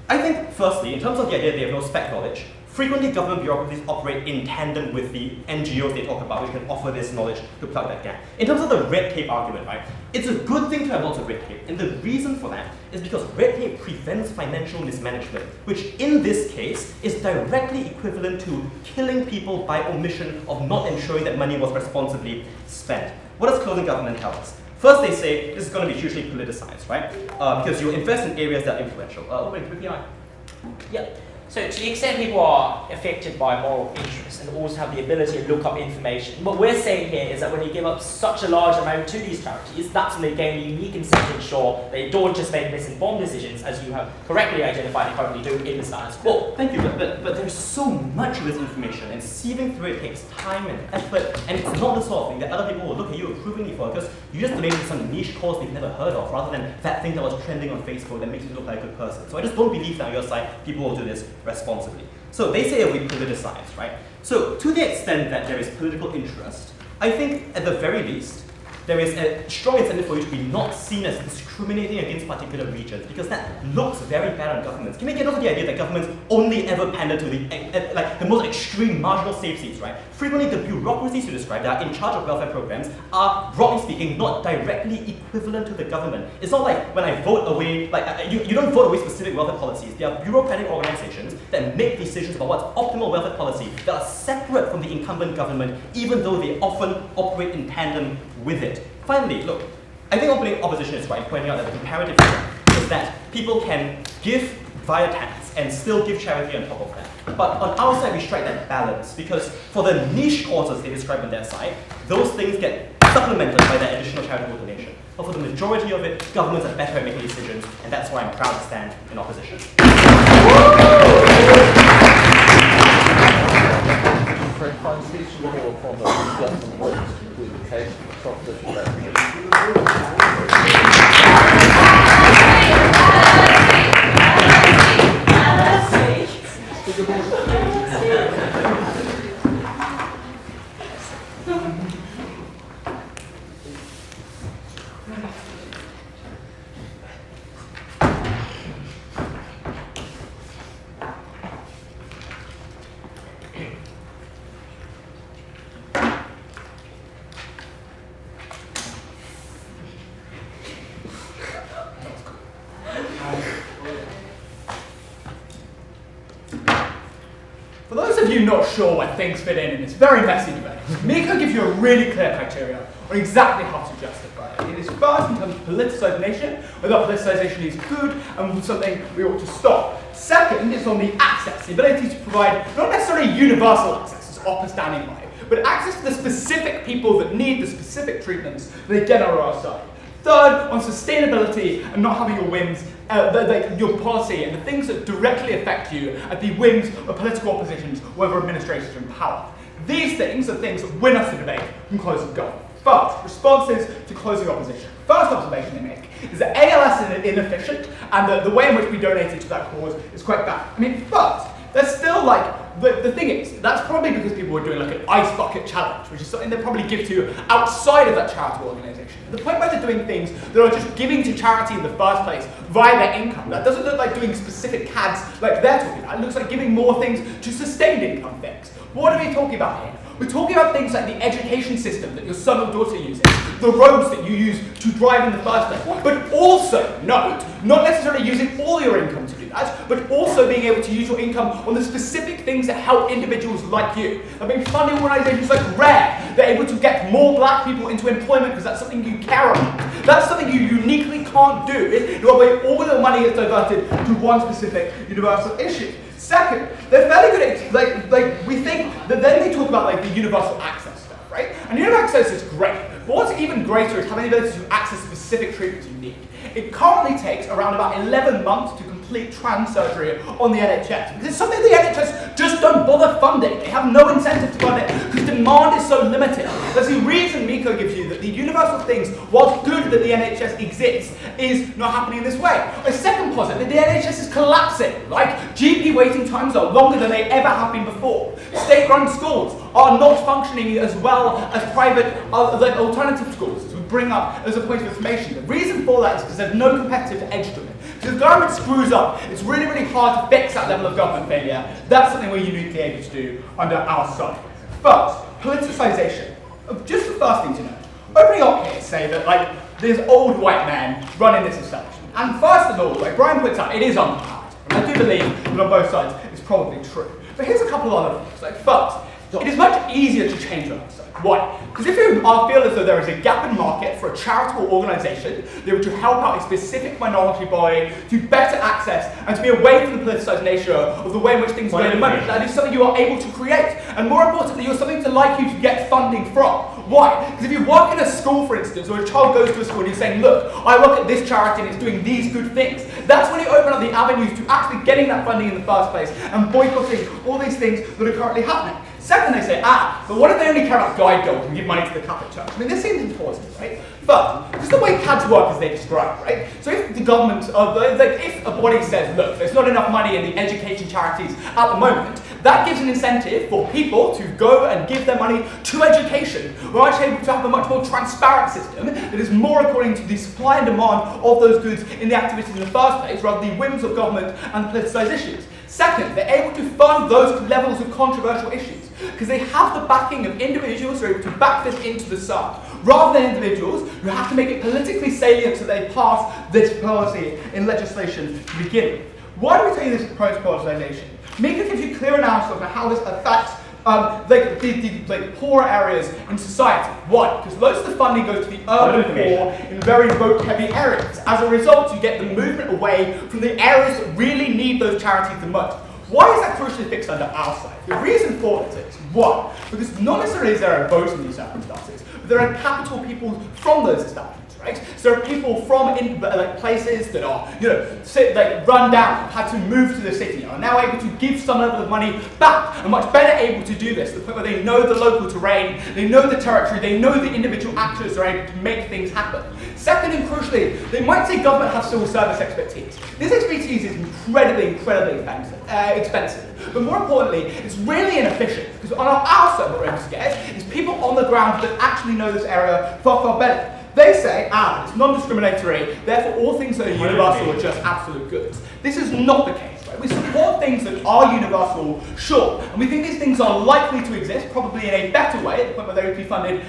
I think firstly, in terms of the idea they have no spec knowledge, frequently government bureaucracies operate in tandem with the NGOs they talk about, which can offer this knowledge to plug that gap. In terms of the red tape argument, right, it's a good thing to have lots of red tape. And the reason for that is because red tape prevents financial mismanagement, which in this case is directly equivalent to killing people by omission of not ensuring that money was responsibly spent. What does closing government tell us? First, they say this is going to be hugely politicized, right? Because you invest in areas that are influential. Yeah. So to the extent people are affected by moral interest and also have the ability to look up information, what we're saying here is that when you give up such a large amount to these charities, that's when they gain a unique incentive to ensure they don't just make misinformed decisions, as you have correctly identified they currently do in the status quo. Well, thank you, but there's so much of this information, and sieving through it takes time and effort, and it's not the sort of thing that other people will look at you approvingly for, because you just donated some niche cause they've never heard of, rather than that thing that was trending on Facebook that makes you look like a good person. So I just don't believe that on your side, people will do this responsibly. So they say it will be politicized, right? So to the extent that there is political interest, I think at the very least, there is a strong incentive for you to be not seen as discriminating against particular regions, because that looks very bad on governments. Can we get over the idea that governments only ever pander to the most extreme marginal safe seats, right? Frequently, the bureaucracies you describe that are in charge of welfare programs are, broadly speaking, not directly equivalent to the government. It's not like when I vote away, you don't vote away specific welfare policies. There are bureaucratic organizations that make decisions about what's optimal welfare policy that are separate from the incumbent government, even though they often operate in tandem with it. Finally, look, I think opening opposition is right, pointing out that the comparative is that people can give via tax and still give charity on top of that. But on our side, we strike that balance, because for the niche causes they describe on their side, those things get supplemented by that additional charitable donation. But for the majority of it, governments are better at making decisions, and that's why I'm proud to stand in opposition. Very fine speech from the former Richardson to conclude the case for proposition referendum. For those of you not sure where things fit in this very messy debate, Miko gives you a really clear criteria on exactly how to justify it. It is first in terms of politicized nation, whether politicization is good and something we ought to stop. Second is on the access, the ability to provide not necessarily universal access, as Oppa's standing by, but access to the specific people that need the specific treatments that they get on our side. Third, on sustainability and not having your whims, your policy and the things that directly affect you at the whims of political oppositions, whether administrators are in power. These things are things that win us the debate from closing government. First, responses to closing opposition. First observation they make is that ALS is inefficient, and the way in which we donated to that cause is quite bad. I mean, but there's still the thing is, that's probably because people were doing like an ice bucket challenge, which is something they probably give to you outside of that charitable organisation. The point where they're doing things that are just giving to charity in the first place via their income, that doesn't look like doing specific CADs like they're talking about. It looks like giving more things to sustained income things. What are we talking about here? We're talking about things like the education system that your son or daughter uses, the roads that you use to drive in the first place, but also, note, not necessarily using all your income to do that, but also being able to use your income on the specific things that help individuals like you. I mean, funding organisations like RARE, they're able to get more black people into employment because that's something you care about. That's something you uniquely can't do, in a way all the money is diverted to one specific universal issue. Second, they're fairly good at, we think that then they talk about the universal access stuff, right? And universal access is great, but what's even greater is having the ability to access specific treatments you need. It currently takes around about 11 months to complete complete trans surgery on the NHS. Because it's something the NHS just don't bother funding. They have no incentive to fund it because demand is so limited. That's the reason Miko gives you that the universal things, whilst good that the NHS exists, is not happening this way. A second posit that the NHS is collapsing. Like, GP waiting times are longer than they ever have been before. State-run schools are not functioning as well as private alternative schools, as we bring up as a point of information. The reason for that is because there's no competitive edge to it. So if the government screws up, it's really, really hard to fix that level of government failure. That's something we're uniquely able to do under our side. First, politicization. Just the first thing to know. Opening up here say that like there's old white men running this establishment. And first of all, like Brian puts out, it is underpowered. And I do believe that on both sides it's probably true. But here's a couple of other things. Like first, it is much easier to change on our side. Why? Because if you feel as though there is a gap in market for a charitable organisation able to help out a specific minority body to better access and to be away from the politicised nature of the way in which things go at the moment, that is something you are able to create. And more importantly, you're something to like you to get funding from. Why? Because if you work in a school, for instance, or a child goes to a school and you're saying, look, I work at this charity and it's doing these good things, that's when you open up the avenues to actually getting that funding in the first place and boycotting all these things that are currently happening. Second, they say, but what if they only care about guide dogs and give money to the Catholic Church? I mean, this seems important, right? But this is the way CADs work as they describe, right? So if the government, if a body says, look, there's not enough money in the education charities at the moment, that gives an incentive for people to go and give their money to education. We're actually able to have a much more transparent system that is more according to the supply and demand of those goods in the activities in the first place, rather than the whims of government and the politicised issues. Second, they're able to fund those levels of controversial issues because they have the backing of individuals who are able to back this into the sun, rather than individuals who have to make it politically salient so they pass this policy in legislation to begin with. Why do we tell you this approach to politicization? Miko gives you clear analysis of how this affects the poorer areas in society. Why? Because loads of the funding goes to the urban poor in very vote-heavy areas. As a result, you get the movement away from the areas that really need those charities the most. Why is that crucially fixed under our side? The reason for it is, one, because not necessarily is there a vote in these circumstances, but there are capital people from those establishments, right? So there are people from places that are, run down, had to move to the city, are now able to give some level of money back, and much better able to do this, to the point where they know the local terrain, they know the territory, they know the individual actors are able to make things happen. Second and crucially, they might say government has civil service expertise. This expertise is incredibly expensive. But more importantly, it's really inefficient, because on our side what we're able to get is people on the ground that actually know this area far better. They say, it's non-discriminatory, therefore all things that are universal are just absolute goods. This is not the case, right? We support things that are universal, sure, and we think these things are likely to exist, probably in a better way, at the point where they would be funded,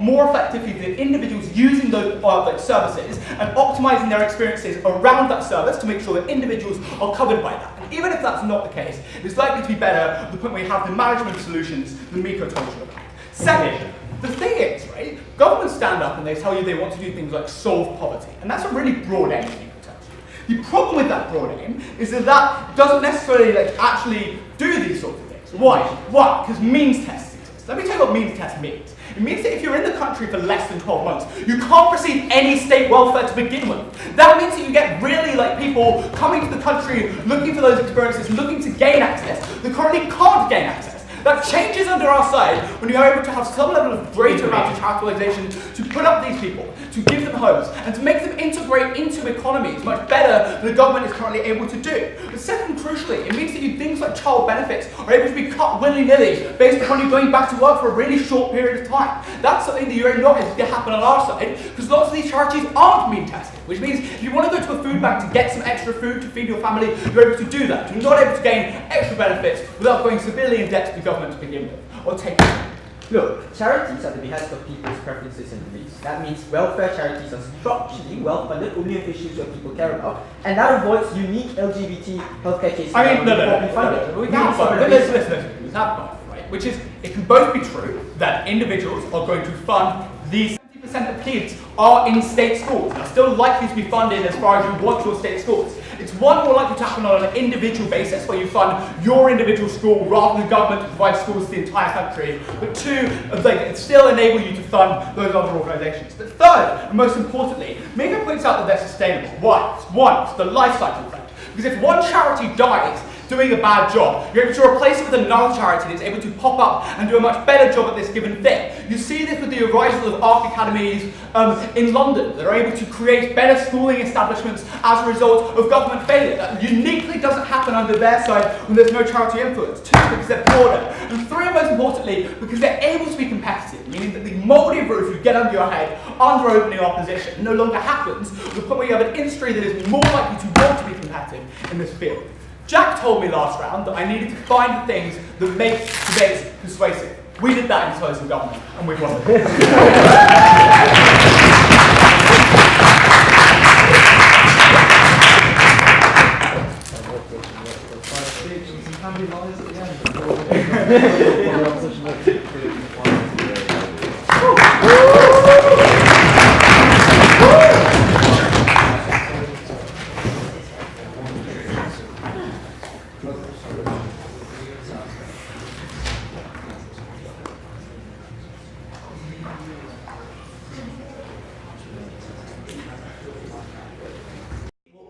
more effectively than individuals using those services and optimizing their experiences around that service to make sure that individuals are covered by that. And even if that's not the case, it's likely to be better at the point where you have the management solutions that Miko told you about. Second, the thing is, right, governments stand up and they tell you they want to do things like solve poverty, and that's a really broad aim, Miko tells you. The problem with that broad aim is that that doesn't necessarily actually do these sorts of things. Why? Why? Because means tests exist. Let me tell you what means test means. It means that if you're in the country for less than 12 months, you can't receive any state welfare to begin with. That means that you get really people coming to the country looking for those experiences, looking to gain access, that currently can't gain access. That changes under our side when you are able to have some level of greater amount of capitalization to put up these people, to give them homes, and to make them integrate into economies much better than the government is currently able to do. But second, crucially, it means that things like child benefits are able to be cut willy-nilly based upon you going back to work for a really short period of time. That's something that you're not able to happen on our side, because lots of these charities aren't mean tested, which means if you want to go to a food bank to get some extra food to feed your family, you're able to do that. You're not able to gain extra benefits without going severely in debt to the government to begin with, or take it. Look, charities are the behest of people's preferences and beliefs. That means welfare charities are structurally well-funded only on issues that people care about, and that avoids unique LGBT healthcare cases. We have both, right? Which is, it can both be true that individuals are going to fund these 70% of kids are in state schools and are still likely to be funded as far as you want your state schools. It's one, more likely to happen on an individual basis where you fund your individual school rather than government to provide schools to the entire country. But two, it still enable you to fund those other organisations. But third, and most importantly, Miko points out that they're sustainable. Why? One, it's the life cycle effect. Because if one charity dies doing a bad job, you're able to replace it with another charity that's able to pop up and do a much better job at this given thing. You see this with the arisal of art academies in London that are able to create better schooling establishments as a result of government failure. That uniquely doesn't happen under their side when there's no charity influence. 2, because they're broader. And 3, most importantly, because they're able to be competitive, meaning that the mouldy roof you get under your head under opening opposition no longer happens to the point where you have an industry that is more likely to want to be competitive in this field. Jack told me last round that I needed to find the things that make debates persuasive. We did that in closing government, and we won it.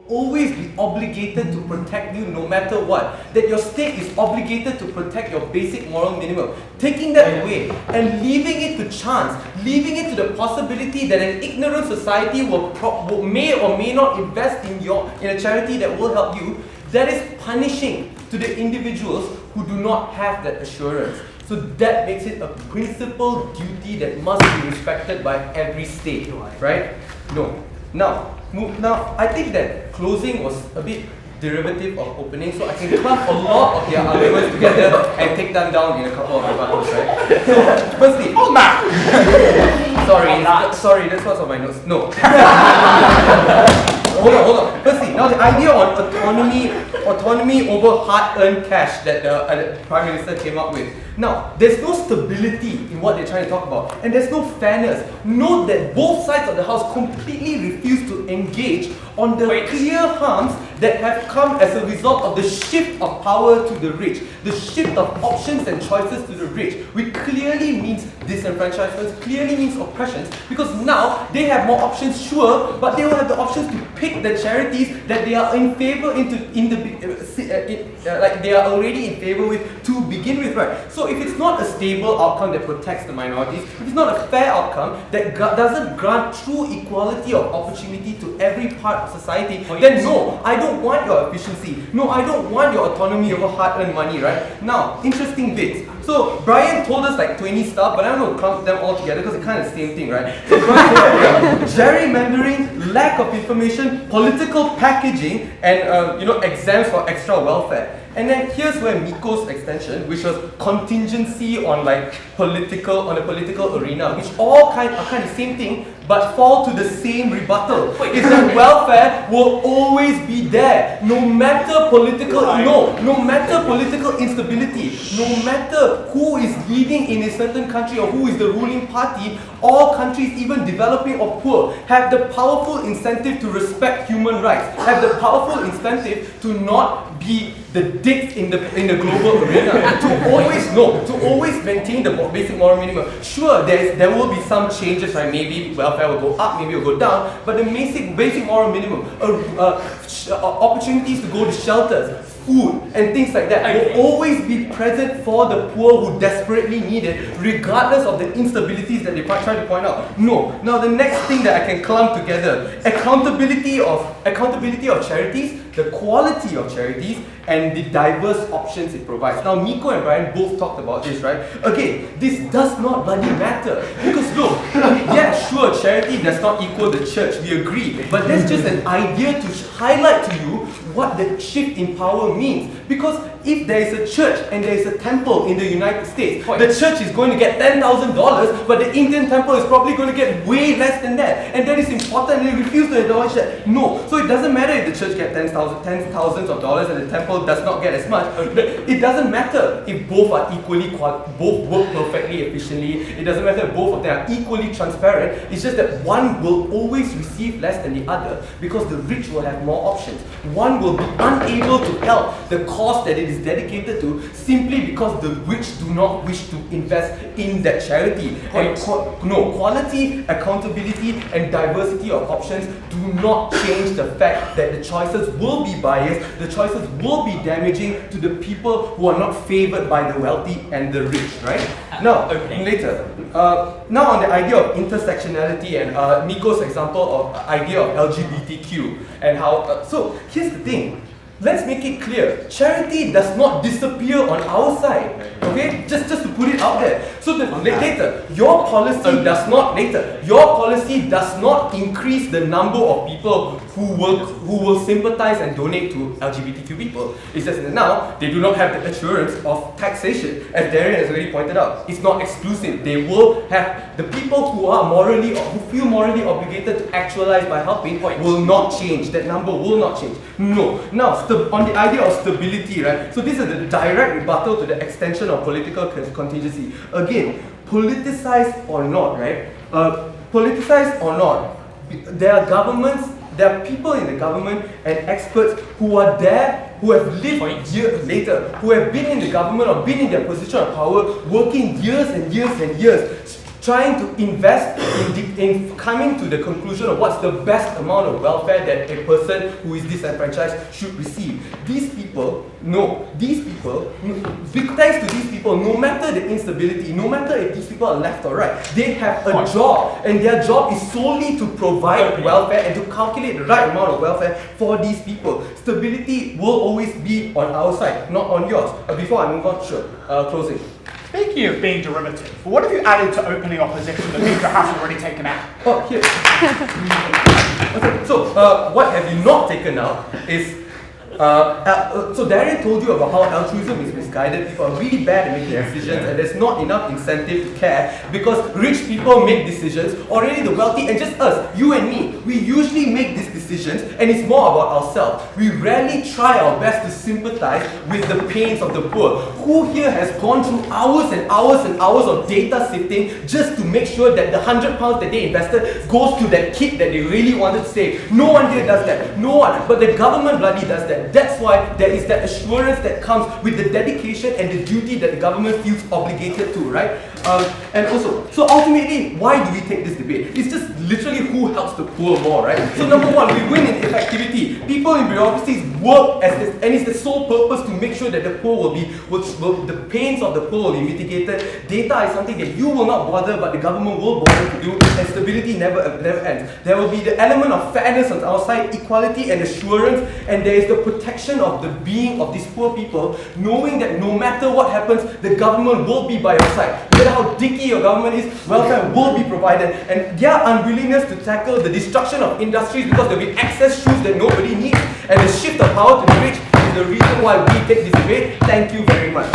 Always be obligated to protect you no matter what. That your state is obligated to protect your basic moral minimum. Taking that away and leaving it to chance, leaving it to the possibility that an ignorant society will may or may not invest in a charity that will help you, that is punishing to the individuals who do not have that assurance. So that makes it a principal duty that must be respected by every state, right? No. Now, I think that closing was a bit derivative of opening, so I can clump a lot of their arguments together and take them down in a couple of rebuttals, right? So, firstly, sorry, that's what's on my notes. No. Hold on. Firstly, now the idea on autonomy over hard-earned cash that the Prime Minister came up with. Now, there's no stability in what they're trying to talk about, and there's no fairness. Note that both sides of the House completely refuse to engage on the clear harms that have come as a result of the shift of power to the rich, the shift of options and choices to the rich, which clearly means disenfranchisement, clearly means oppressions, because now they have more options, sure, but they will have the options to pick the charities that they are in favor like they are already in favor with to begin with, right? So if it's not a stable outcome that protects the minorities, if it's not a fair outcome that doesn't grant true equality of opportunity to every part of society, then no, I don't want your efficiency. No, I don't want your autonomy over hard-earned money, right? Now, interesting bits. So Brian told us like 20 stuff, but I'm going to clump them all together because it's kind of the same thing, right? So Brian talked about gerrymandering, lack of information, political packaging, and exams for extra welfare. And then here's where Miko's extension, which was contingency on the political arena, which all are kind of same thing, but fall to the same rebuttal. Is that welfare will always be there, no matter political instability, no matter who is leading in a certain country or who is the ruling party. All countries, even developing or poor, have the powerful incentive to respect human rights, have the powerful incentive to not be the dicks in the global arena, to always maintain the basic moral minimum. Sure, there will be some changes, right? Maybe welfare will go up, maybe it will go down, but the basic moral minimum, opportunities to go to shelters, food, and things like that will always be present for the poor who desperately need it, regardless of the instabilities that they try to point out. No. Now the next thing that I can clump together, accountability of charities, the quality of charities, and the diverse options it provides. Now Miko and Brian both talked about this, right? Again, this does not bloody matter. Because look, yeah, sure, charity does not equal the church, we agree. But that's just an idea to highlight to you what the shift in power means. Because if there is a church and there is a temple in the United States, the church is going to get $10,000, but the Indian temple is probably going to get way less than that. And that is important, and they refuse to acknowledge that. No. So it doesn't matter if the church gets $10,000s of dollars and the temple does not get as much. It doesn't matter if both are both work perfectly efficiently. It doesn't matter if both of them are equally transparent. It's just that one will always receive less than the other because the rich will have more options. One one will be unable to help the cause that it is dedicated to simply because the rich do not wish to invest in that charity. And quality, accountability, and diversity of options do not change the fact that the choices will be biased, the choices will be damaging to the people who are not favored by the wealthy and the rich, right? Now, later, now on the idea of intersectionality and Miko's example of idea of LGBTQ and how, so here's the thing. Let's make it clear. Charity does not disappear on our side. Okay? Just to put it out there. So later, your policy does not increase the number of people who will sympathize and donate to LGBTQ people. It's just that now they do not have the assurance of taxation, as Darion has already pointed out. It's not exclusive. They will have the people who feel morally obligated to actualize by helping will not change. That number will not change. No. Now, on the idea of stability, right? So this is the direct rebuttal to the extension of political contingency. Again, politicized or not, right? Politicized or not, there are people in the government and experts who are there, who have lived years later, who have been in the government or been in their position of power, working years and years and years, trying to invest in coming to the conclusion of what's the best amount of welfare that a person who is disenfranchised should receive. Thanks to these people, no matter the instability, no matter if these people are left or right, they have a job, and their job is solely to provide welfare and to calculate the right amount of welfare for these people. Stability will always be on our side, not on yours. Before I move on, closing. Speaking of being derivative, what have you added to opening opposition that Miko hasn't already taken out? Oh, here. Okay, so what have you not taken out is so Darion told you about how altruism is misguided. People are really bad at making decisions, and there's not enough incentive to care because rich people make decisions, or really the wealthy, and just us, you and me, we usually make these decisions, and it's more about ourselves. We rarely try our best to sympathize with the pains of the poor. Who here has gone through hours and hours and hours of data sifting just to make sure that the £100 that they invested goes to that kid that they really wanted to save? No one here does that. No one. But the government bloody does that. That's why there is that assurance that comes with the dedication and the duty that the government feels obligated to, right? And also, so ultimately, why do we take this debate? It's just literally who helps the poor more, right? So number one, we win in effectivity. People in bureaucracies work and it's the sole purpose to make sure that the poor the pains of the poor will be mitigated. Data is something that you will not bother, but the government will bother to do, and stability never ends. There will be the element of fairness on our side, equality and assurance, and there is the protection of the being of these poor people, knowing that no matter what happens, the government will be by your side. No matter how dicky your government is, welfare will be provided, and their unwillingness to tackle the destruction of industries because there will be excess shoes that nobody needs, and the shift of power to the rich is the reason why we take this debate. Thank you very much.